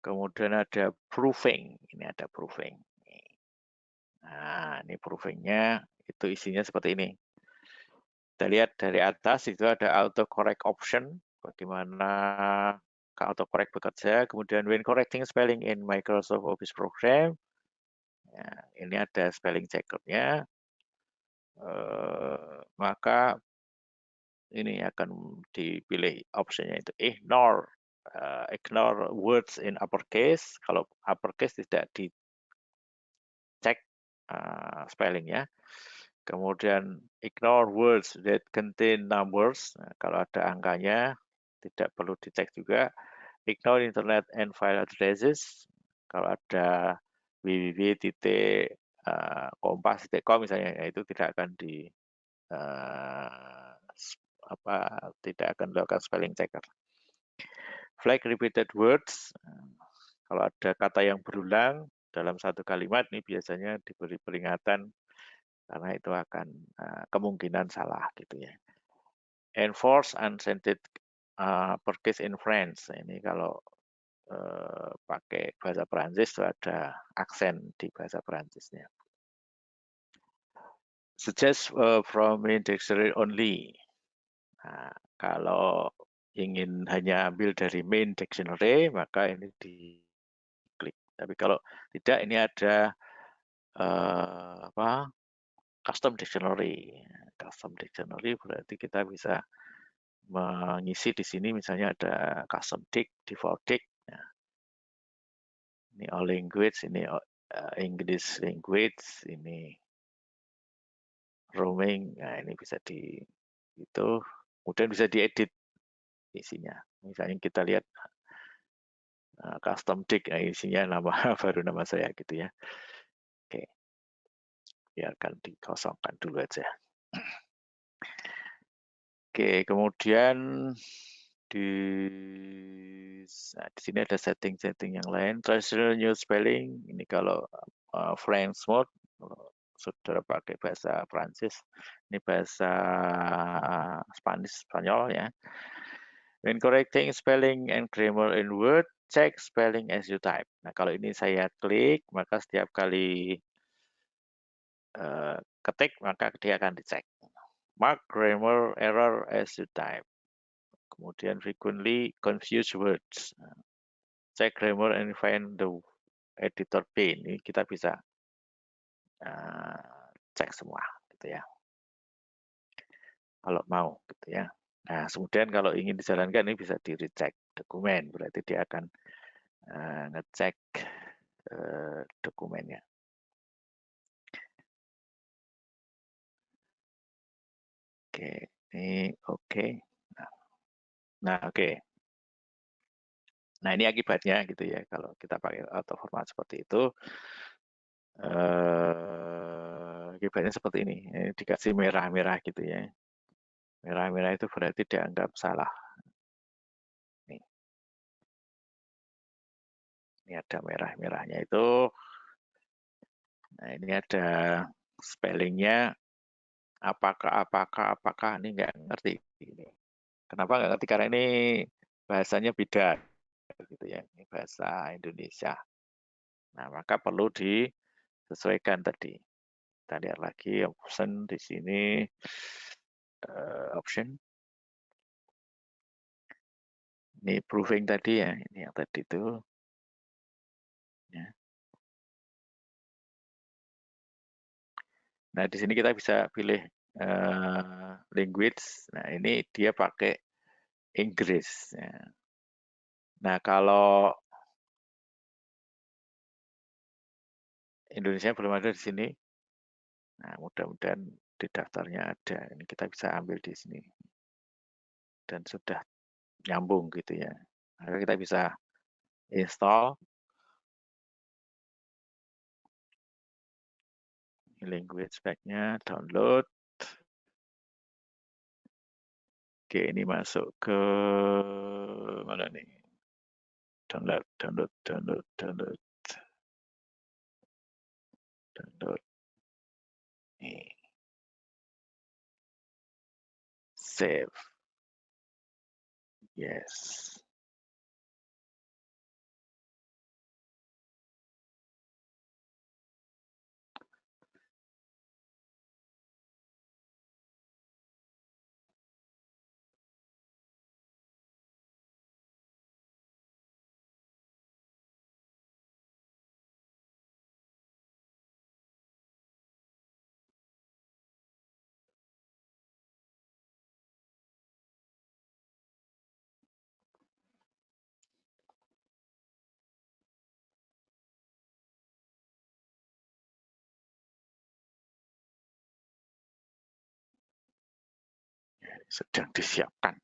kemudian ada proofing. Ini ada proofing. Nah, ini proofingnya itu isinya seperti ini. Kita lihat dari atas itu ada autocorrect option, bagaimana autocorrect bekerja. Kemudian when correcting spelling in Microsoft Office Program, ya, ini ada spelling checkernya. Maka ini akan dipilih optionnya itu ignore words in uppercase. Kalau uppercase tidak dicek spellingnya. Kemudian ignore words that contain numbers. Nah, kalau ada angkanya tidak perlu dicek juga. Ignore internet and file addresses. Kalau ada www.kompas.com misalnya, itu tidak akan tidak akan dilakukan spelling checker. Flag repeated words. Kalau ada kata yang berulang dalam satu kalimat, ini biasanya diberi peringatan karena itu akan kemungkinan salah gitu ya. Enforce unscented uppercase in French. Ini kalau pakai bahasa Perancis itu ada aksen di bahasa Perancisnya. Suggest from dictionary only. Nah, kalau ingin hanya ambil dari main dictionary, maka ini diklik. Tapi kalau tidak, ini ada custom dictionary. Custom dictionary berarti kita bisa mengisi di sini, misalnya ada custom dict, default dict. Nah, ini all language, ini English language, ini roaming. Nah, ini bisa itu, kemudian bisa diedit isinya. Misalnya kita lihat custom dict, isinya nama baru nama saya gitu ya. Oke, biarkan dikosongkan dulu aja. Oke, kemudian di sini ada setting-setting yang lain. Traditional new spelling, ini kalau French mode, saudara pakai bahasa Prancis, ini bahasa Spanyol ya. When correcting spelling and grammar in Word, check spelling as you type. Nah, kalau ini saya klik, maka setiap kali ketik, maka dia akan dicek. Mark grammar error as you type. Kemudian frequently confused words. Check grammar and find the editor pane. Ini kita bisa cek semua, gitu ya. Kalau mau, gitu ya. Nah, kemudian kalau ingin dijalankan ini bisa di recheck dokumen, berarti dia akan ngecek dokumennya. Oke, ini oke. Nah, oke. Nah, ini akibatnya gitu ya, kalau kita pakai auto format seperti itu, akibatnya seperti ini. Ini dikasih merah-merah gitu ya. Merah-merah itu berarti dianggap salah. Ini ada merah-merahnya itu. Nah, ini ada spellingnya. Apakah ini nggak ngerti. Kenapa nggak ngerti? Karena ini bahasanya beda gitu ya. Ini bahasa Indonesia. Nah, maka perlu disesuaikan tadi. Kita lihat lagi option di sini. Option. Ini proving tadi ya. Ini yang tadi itu. Ya. Nah, di sini kita bisa pilih language. Nah, ini dia pakai Inggris. Ya. Nah, kalau Indonesia belum ada di sini. Nah, mudah-mudahan di daftarnya ada. Ini kita bisa ambil di sini. Dan sudah nyambung gitu ya. Maka kita bisa install language pack-nya, download. Oke, ini masuk ke mana nih? Download. Nih. Save. Yes. Sedang disiapkan.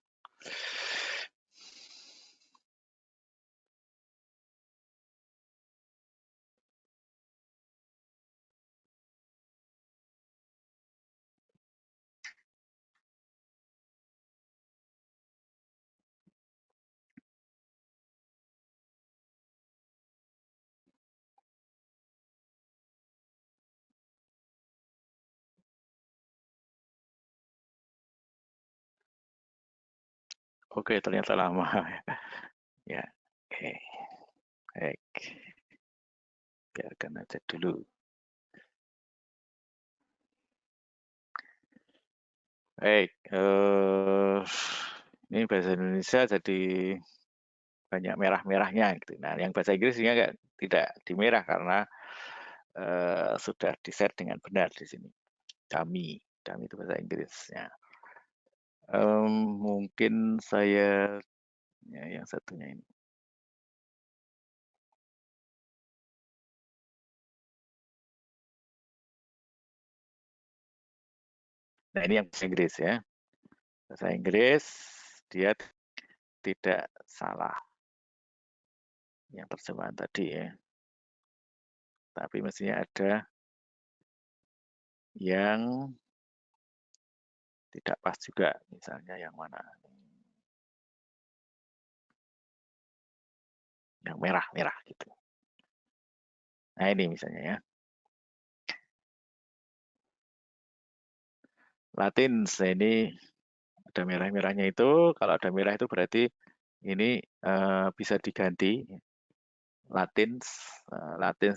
Oke, ternyata lama. Ya, oke. Baik. Biarkan aja dulu. Baik. Ini bahasa Indonesia jadi banyak merah-merahnya gitu. Nah, yang bahasa Inggrisnya tidak dimerah karena sudah di-set dengan benar di sini. Dummy itu bahasa Inggrisnya. Mungkin saya yang satunya ini. Nah, ini yang bahasa Inggris ya. Bahasa Inggris dia tidak salah yang terjemahan tadi ya. Tapi mestinya ada yang tidak pas juga, misalnya yang mana? Yang merah-merah gitu. Nah, ini misalnya ya. Latins, ini ada merah-merahnya itu. Kalau ada merah itu berarti ini bisa diganti. Latins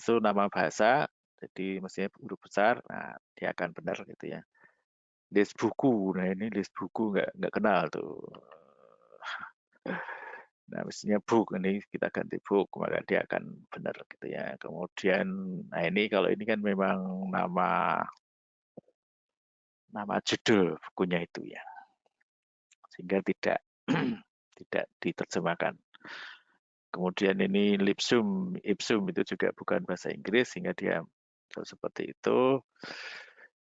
itu nama bahasa, jadi mestinya huruf besar. Nah, dia akan benar gitu ya. List buku, nah ini list buku nggak kenal tuh. Nah, mestinya book, ini kita ganti book, maka dia akan benar gitu ya. Kemudian, nah ini kalau ini kan memang nama judul bukunya itu ya, sehingga tidak tidak diterjemahkan. Kemudian ini ipsum itu juga bukan bahasa Inggris, sehingga dia seperti itu.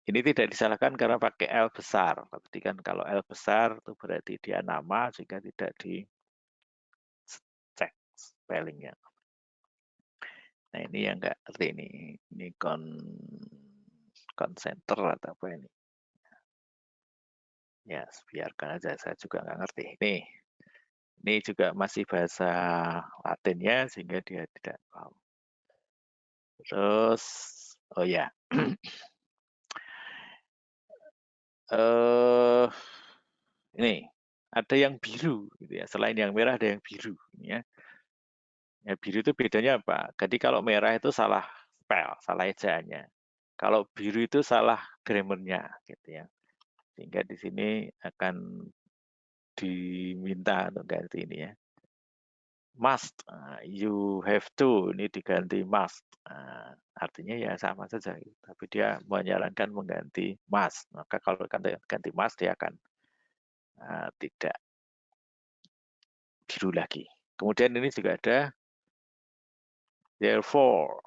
Ini tidak disalahkan karena pakai L besar. Berarti kan kalau L besar itu berarti dia nama, sehingga tidak dicek spellingnya. Nah, ini yang nggak ngerti ini. Ini center atau apa ini? Ya, biarkan aja, saya juga nggak ngerti. Ini juga masih bahasa Latinnya, sehingga dia tidak paham. Terus, oh ya, ini ada yang biru, gitu ya. Selain yang merah ada yang biru, ya. Ya, biru itu bedanya apa? Jadi kalau merah itu salah spell, salah ejaannya. Kalau biru itu salah grammarnya, gitu ya. Sehingga di sini akan diminta untuk ganti ini ya. Must, you have to, ini diganti must. Artinya ya sama saja, tapi dia menyarankan mengganti must. Maka kalau ganti must dia akan tidak biru lagi. Kemudian ini juga ada therefore.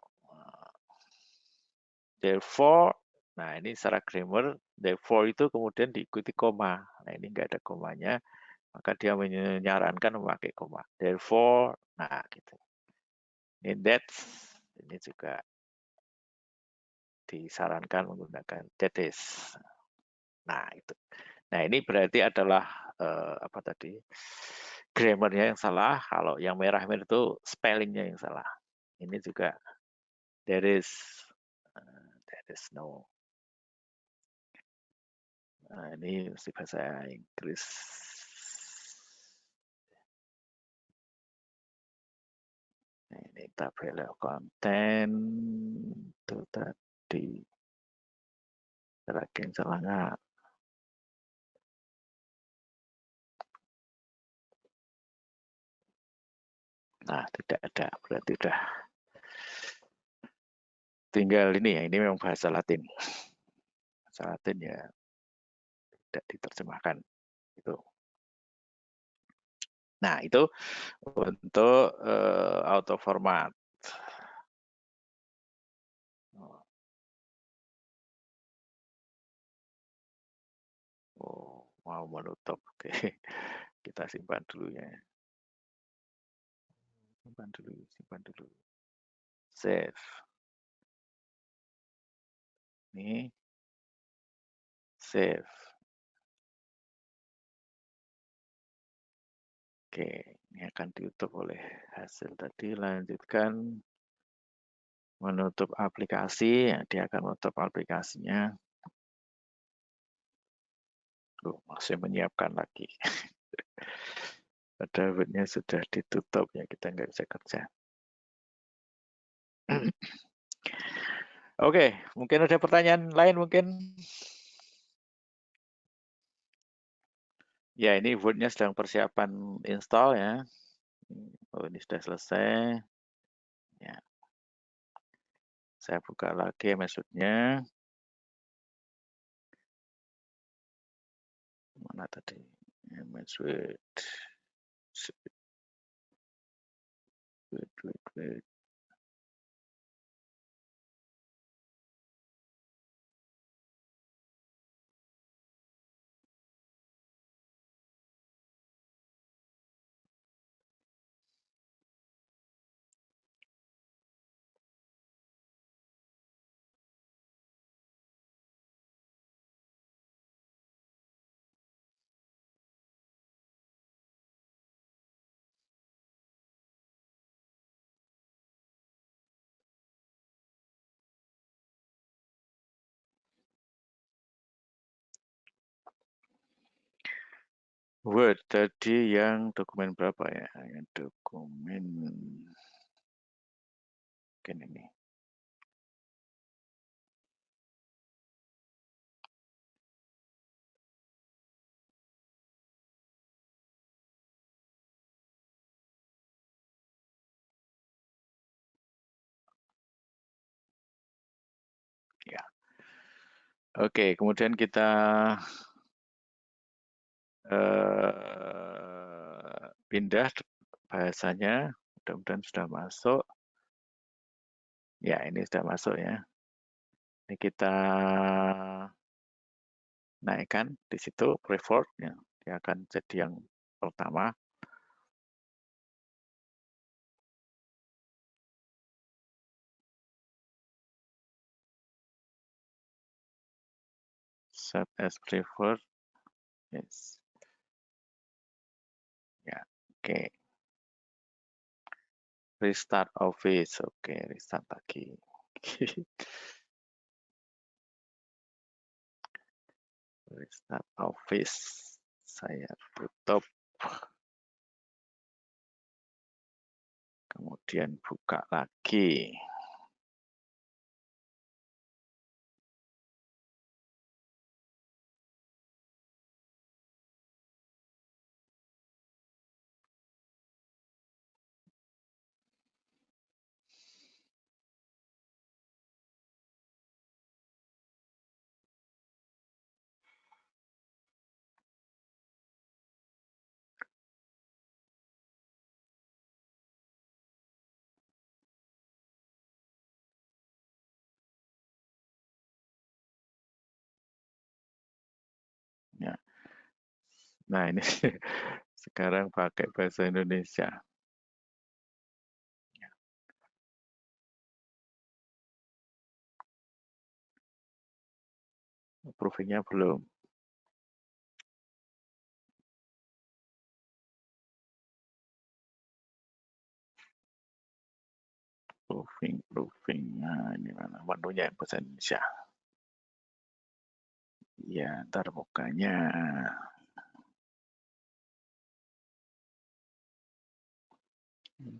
Nah ini secara grammar, therefore itu kemudian diikuti koma. Nah ini nggak ada komanya, maka dia menyarankan memakai koma. Therefore, nah gitu. In that, ini juga disarankan menggunakan that is. Nah itu. Nah ini berarti adalah apa tadi? Grammarnya yang salah. Kalau yang merah-merah itu spellingnya yang salah. Ini juga there is no. Nah, ini mesti bahasa Inggris. Nah, ini tabel konten itu tadi. Tracking salah nggak? Nah, tidak ada. Berarti udah tinggal ini ya. Ini memang bahasa Latin. Bahasa Latin ya tidak diterjemahkan. Itu. Nah, itu untuk auto format. Oh, mau menutup. Oke. Kita simpan dulu ya. Simpan dulu. Save. Ini save. Oke, ini akan ditutup oleh hasil tadi. Lanjutkan menutup aplikasi. Ya, dia akan menutup aplikasinya. Masih menyiapkan lagi. Dashboard-nya sudah ditutup ya, kita nggak bisa kerja. Oke, mungkin ada pertanyaan lain mungkin. Ya, ini Word-nya sedang persiapan install ya. Oh, ini sudah selesai. Ya, saya buka lagi MS Word-nya. Mana tadi? MS Word. Wait. Word tadi yang dokumen berapa ya? Yang dokumen mungkin ini. Ya. Oke, kemudian kita pindah bahasanya. Mudah-mudahan sudah masuk. Ya, ini sudah masuk ya. Ini kita naikkan di situ preferred ya. Dia akan jadi yang pertama. Set as preferred. Yes. Ya, oke. Restart Office. Oke, restart lagi. Restart Office. Saya tutup. Kemudian buka lagi. Ya. Nah, ini sekarang pakai bahasa Indonesia. Approving-nya belum. Approving. Nah, ini mana menunya yang bahasa Indonesia. Ya, ntar bukanya.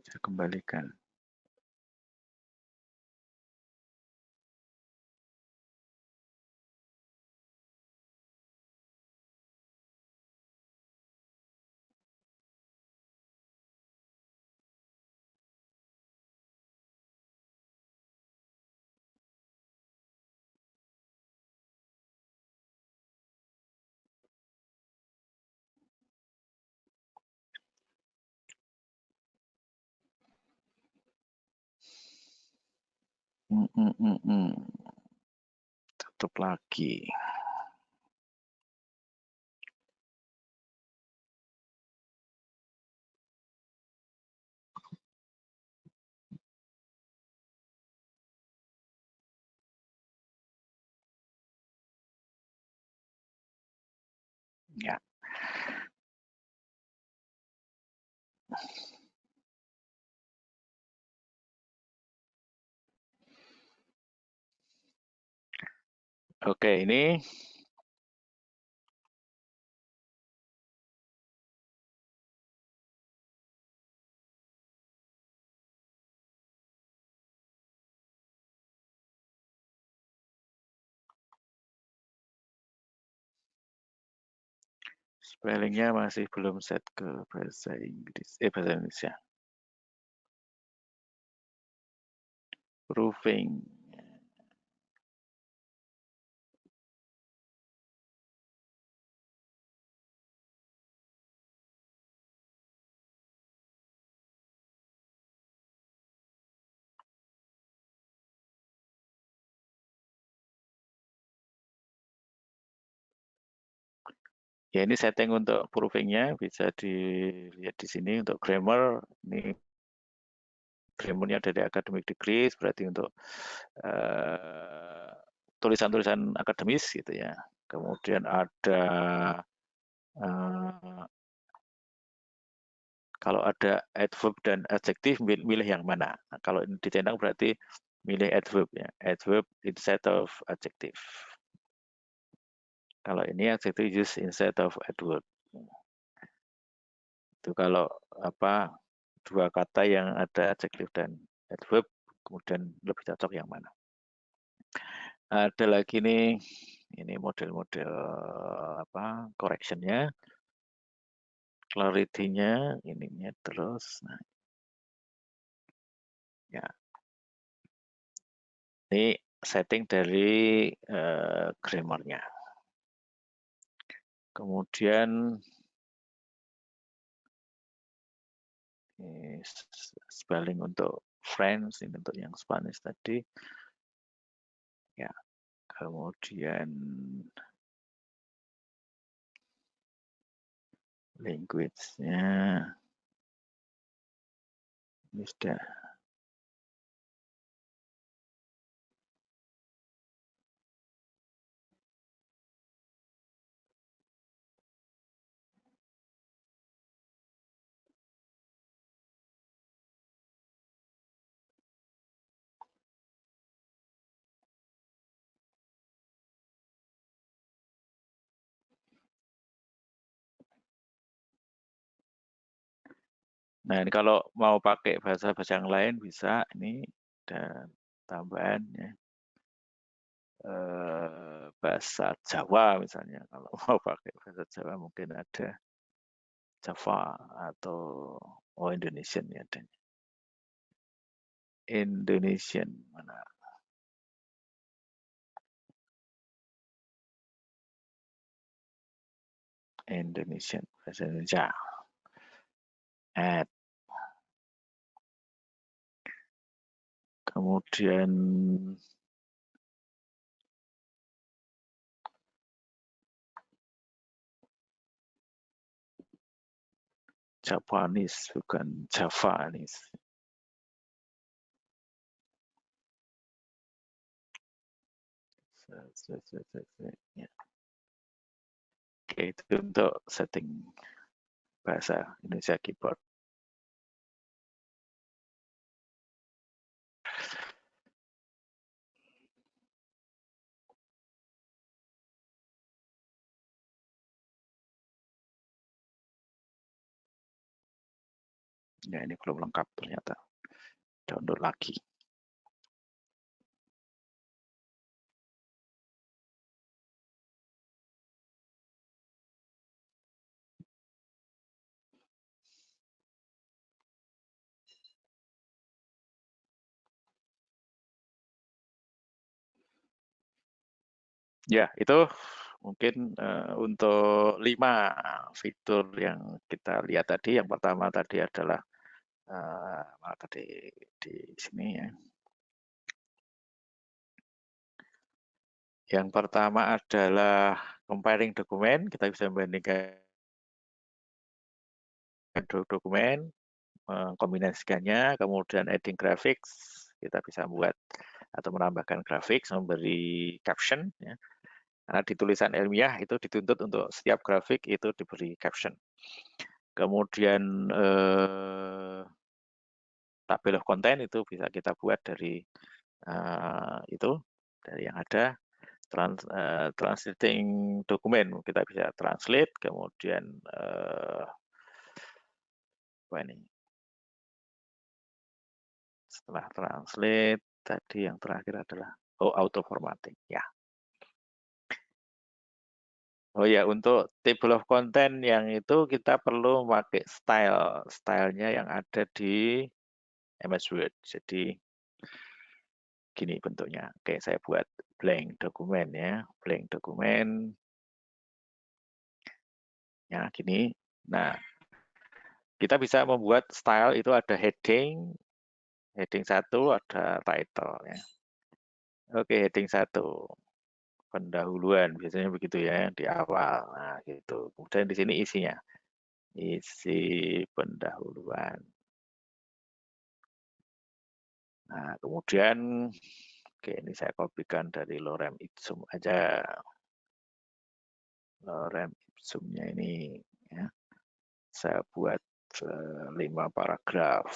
Saya kembalikan. Tutup lagi. Ya. Oke, ini Spellingnya masih belum set ke bahasa Inggris, bahasa Indonesia. Proofing. Ya, ini setting untuk proofingnya bisa dilihat di sini untuk grammar. Ini grammarnya dari academic degrees, berarti untuk tulisan-tulisan akademis gitu ya. Kemudian ada kalau ada adverb dan adjektif milih yang mana. Nah, kalau ini dicentang berarti milih adverb ya, adverb instead of adjective. Kalau ini adjective use instead of adverb. Itu kalau apa dua kata yang ada adjektif dan adverb, kemudian lebih cocok yang mana. Ada lagi nih, ini model-model apa correctionnya, clarity-nya, ininya terus. Nah, ya, ini setting dari grammarnya. Kemudian spelling untuk French, ini untuk yang Spanish tadi. Ya, kemudian language-nya ini sudah. Nah, ini kalau mau pakai bahasa-bahasa yang lain bisa ini dan tambahan ya. Bahasa Jawa misalnya, kalau mau pakai bahasa Jawa mungkin ada Java atau Indonesian ya adanya. Indonesian mana? Indonesian bahasa Indonesia. Add. Kemudian Japanese bukan Javanese. Ya. Oke, itu untuk setting bahasa Indonesia keyboard. Ya, ini belum lengkap ternyata. Download lagi. Ya, itu mungkin untuk 5 fitur yang kita lihat tadi. Yang pertama tadi adalah tadi di sini ya. Yang pertama adalah comparing dokumen. Kita bisa membandingkan dokumen, mengkombinasikannya, kemudian adding graphics. Kita bisa membuat atau menambahkan grafik, memberi caption. Ya. Karena di tulisan ilmiah itu dituntut untuk setiap grafik itu diberi caption. Kemudian tabel of content itu bisa kita buat dari itu dari yang ada. Translating dokumen kita bisa translate, kemudian apa ini? Setelah translate tadi yang terakhir adalah auto formatting ya. Oh ya, untuk table of content yang itu kita perlu pakai stylenya yang ada di MS Word. Jadi gini bentuknya. Oke, saya buat blank dokumen ya, blank dokumen. Ya, gini. Nah, kita bisa membuat style itu ada heading 1 ada title ya. Oke, heading 1 pendahuluan biasanya begitu ya di awal. Nah, gitu. Kemudian di sini isinya. Isi pendahuluan. Nah, kemudian oke ini saya kopikan dari lorem ipsum aja. Lorem ipsumnya ini ya. Saya buat 5 paragraf.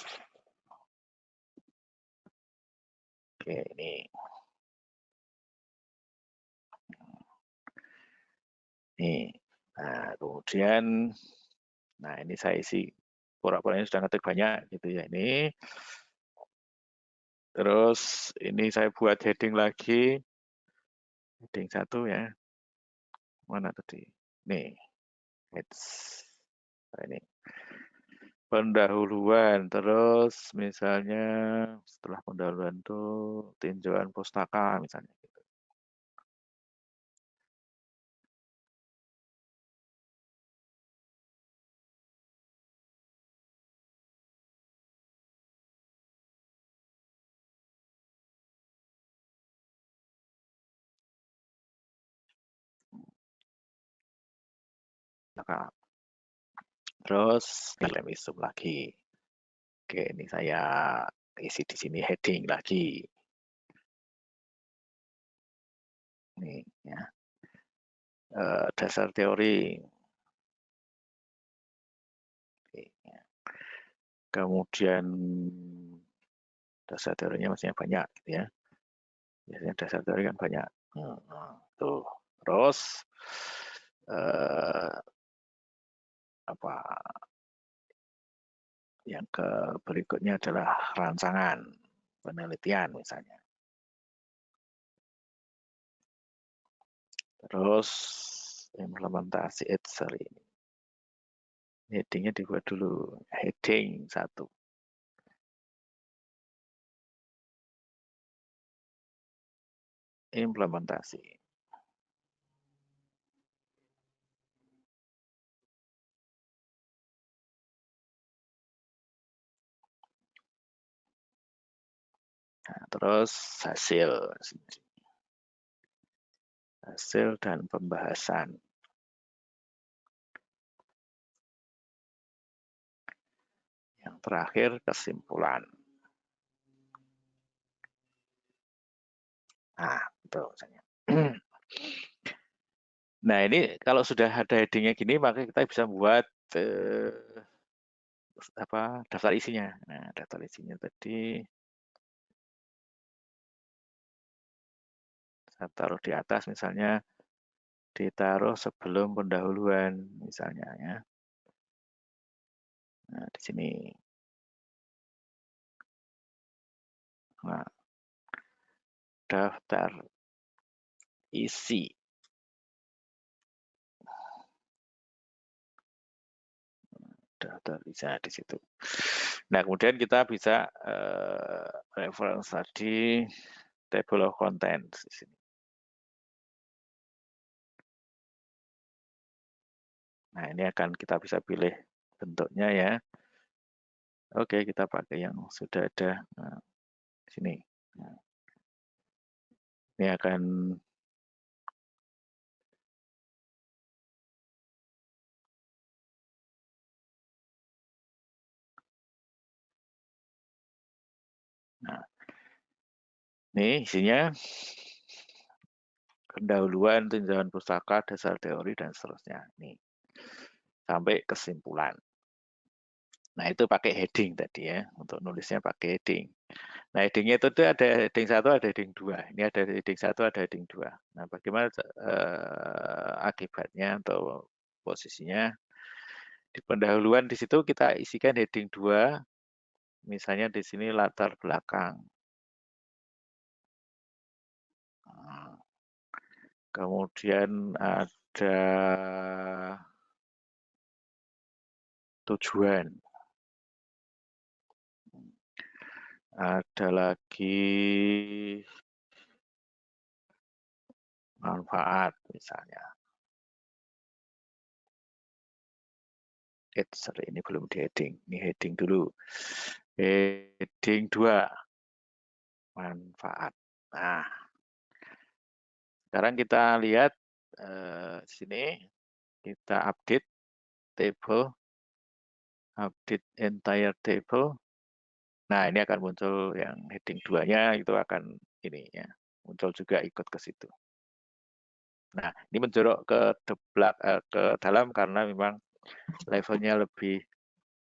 Oke, ini. Nih. Nah, kemudian nah ini saya isi pura-puranya sudah ngetik banyak gitu ya ini. Terus ini saya buat heading lagi. Heading 1 ya. Mana tadi? Nih. Nah, ini. Pendahuluan, terus misalnya setelah pendahuluan itu tinjauan pustaka misalnya gitu. Nah, terus lem isum lagi. Oke, ini saya isi di sini heading lagi. Ini ya. Dasar teori. Oke, ya. Kemudian dasar teorinya maksudnya banyak gitu ya. Biasanya dasar teori kan banyak. Tuh. Terus apa yang berikutnya adalah rancangan penelitian misalnya. Terus implementasi sorry. Headingnya dibuat dulu. Heading 1. Implementasi. Nah, terus hasil. Hasil dan pembahasan. Yang terakhir kesimpulan. Nah, itu misalnya. Nah, ini kalau sudah ada headingnya gini, maka kita bisa buat daftar isinya. Nah, daftar isinya tadi saya taruh di atas misalnya ditaruh sebelum pendahuluan misalnya ya. Nah, di sini. Nah, daftar isi. Daftar bisa di situ. Nah, kemudian kita bisa reference tadi table of contents di sini. Nah, ini akan kita bisa pilih bentuknya ya. Oke, kita pakai yang sudah ada. Nah, sini. Nah, ini akan nah, ini isinya pendahuluan, tinjauan pustaka, dasar teori, dan seterusnya. Nih, sampai kesimpulan. Nah, itu pakai heading tadi ya, untuk nulisnya pakai heading. Nah, headingnya itu ada heading 1, ada heading 2. Ini ada heading 1, ada heading 2. Nah, bagaimana akibatnya atau posisinya? Di pendahuluan di situ kita isikan heading 2, misalnya di sini latar belakang. Kemudian ada tujuan. Ada lagi manfaat misalnya. Sorry, ini belum di heading. Ini heading dulu. Heading 2. Manfaat. Nah, sekarang kita lihat sini. Kita update table. Update entire table. Nah, ini akan muncul yang heading 2-nya itu akan ini ya. Muncul juga ikut ke situ. Nah, ini menjorok ke dalam karena memang levelnya lebih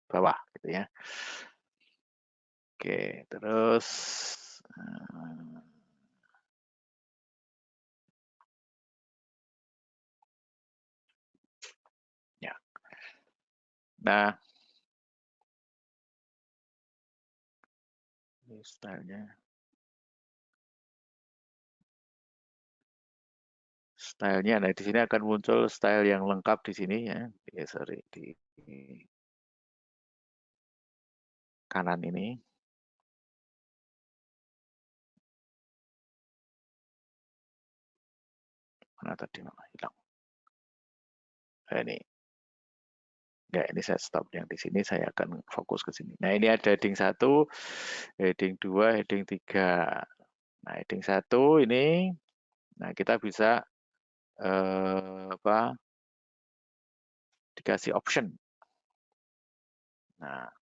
bawah gitu ya. Oke, terus ya. Nah, ini stylenya. Stylenya, nah di sini akan muncul style yang lengkap di sini ya. Sorry, di kanan ini. Mana tadi hilang. Nah, ini. Ya, ini saya stop yang di sini, saya akan fokus ke sini. Nah, ini ada heading 1, heading 2, heading 3. Nah, heading 1 ini, nah kita bisa dikasih option. Nah,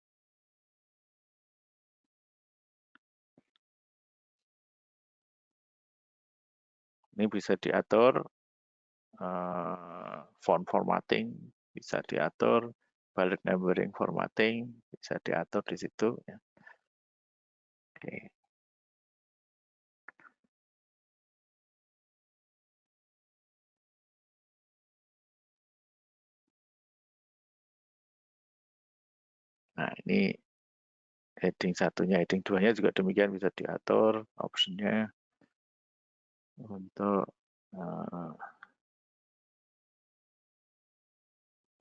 ini bisa diatur font formatting, bisa diatur bullet numbering formatting, bisa diatur di situ. Ya. Oke. Nah, ini heading 1-nya, heading 2-nya juga demikian bisa diatur optionnya untuk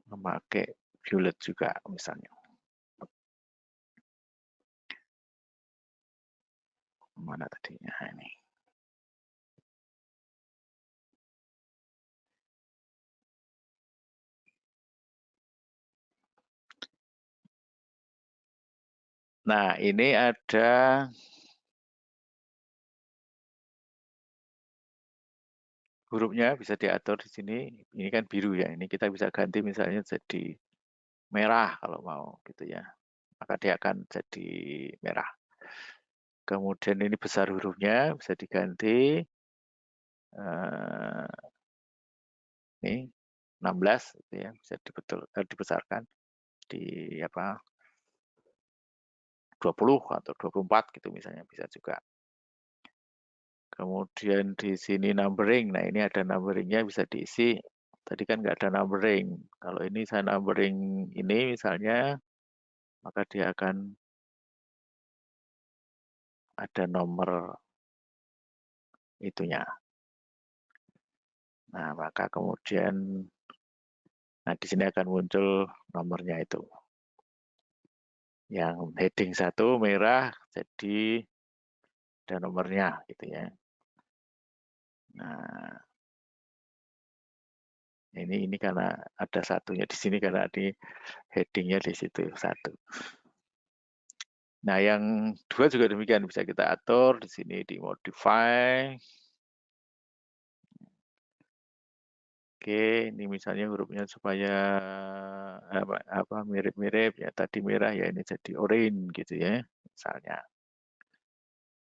memakai violet juga misalnya. Mana tadinya ini? Nah, ini ada hurufnya bisa diatur di sini. Ini kan biru ya. Ini kita bisa ganti misalnya jadi merah kalau mau gitu ya. Maka dia akan jadi merah. Kemudian ini besar hurufnya bisa diganti. Ini 16 gitu ya, bisa dibesarkan di 20 atau 24 gitu misalnya bisa juga. Kemudian di sini numbering. Nah, ini ada numberingnya bisa diisi. Tadi kan nggak ada numbering. Kalau ini saya numbering ini misalnya, maka dia akan ada nomor itunya. Nah, maka kemudian di sini akan muncul nomornya itu. Yang heading 1 merah jadi ada nomornya gitu ya. Nah, ini karena ada satunya di sini karena di headingnya di situ 1. Nah, yang 2 juga demikian bisa kita atur di sini di modify. Oke, ini misalnya hurufnya supaya mirip-mirip ya tadi merah ya ini jadi orange gitu ya misalnya.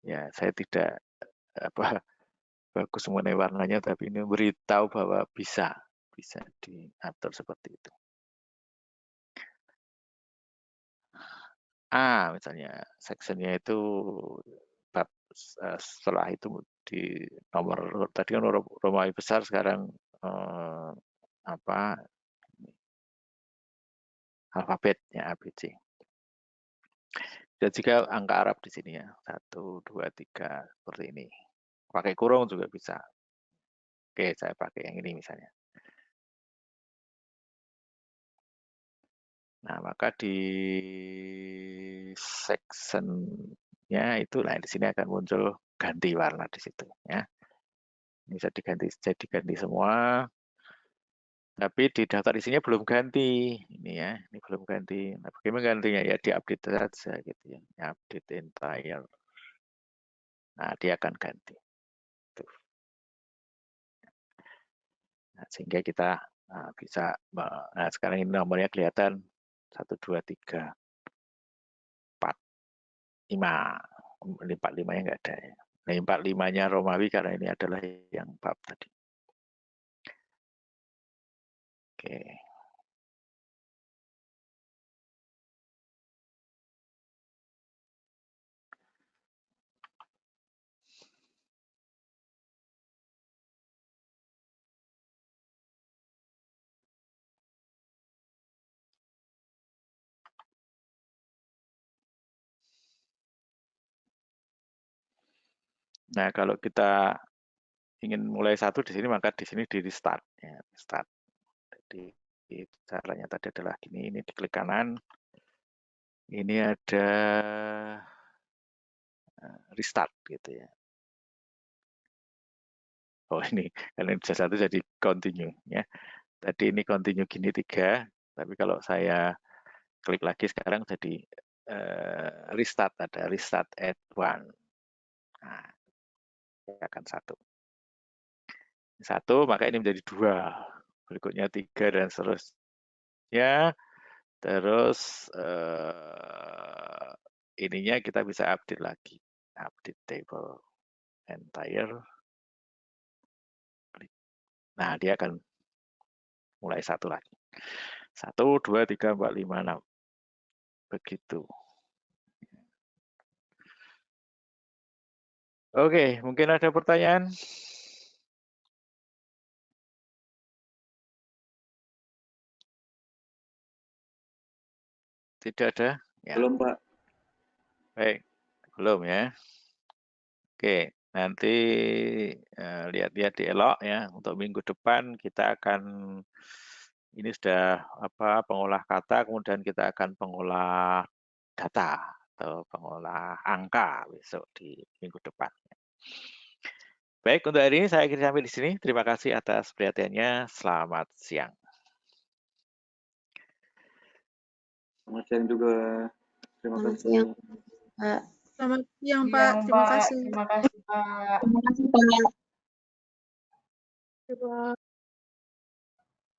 Ya, saya tidak bagus mengenai warnanya tapi ini beritahu bahwa bisa diatur seperti itu. Misalnya sectionnya itu setelah itu di nomor tadi kan Romawi besar sekarang alfabetnya ABC. Dan juga angka Arab di sini ya 1, 2, 3 seperti ini. Pakai kurung juga bisa. Oke, saya pakai yang ini misalnya. Nah, maka di section-nya itu, nah di sini akan muncul ganti warna di situ ya. Ini bisa jadi ganti semua. Tapi di daftar isinya belum ganti. Ini ya, ini belum ganti. Nah, bagaimana gantinya? Ya di-update saja gitu ya. Update entire. Nah, dia akan ganti. Tuh. Nah, sehingga kita bisa, nah sekarang ini nomornya kelihatan 1, 2, 3, 4, 5. Ini 45-nya nggak ada ya. Nah, 45-nya Romawi karena ini adalah yang bab tadi. Oke. Nah, kalau kita ingin mulai satu di sini, maka di sini di restart. Ya, restart. Jadi caranya tadi adalah gini, ini diklik kanan. Ini ada restart gitu ya. Oh ini, kalian bisa satu jadi continue ya. Tadi ini continue gini 3, tapi kalau saya klik lagi sekarang jadi restart, ada restart at 1. Nah, akan 1. 1, maka ini menjadi 2. Berikutnya 3 dan seterusnya. Terus ininya kita bisa update lagi. Update table entire. Nah, dia akan mulai 1 lagi. 1, 2, 3, 4, 5, 6. Begitu. Oke, mungkin ada pertanyaan? Tidak ada? Ya. Belum, Pak. Baik, belum ya. Oke, nanti lihat-lihat di elok ya. Untuk minggu depan kita akan, ini sudah pengolah kata, kemudian kita akan pengolah data atau pengolah angka besok di minggu depan. Baik, untuk hari ini saya akhiri sampai di sini. Terima kasih atas perhatiannya. Selamat siang. Selamat siang juga. Terima Selamat kasih. siang, Pak. Selamat siang, Pak. Terima kasih. Terima kasih, Pak. Terima kasih, Pak. Terima kasih, Pak.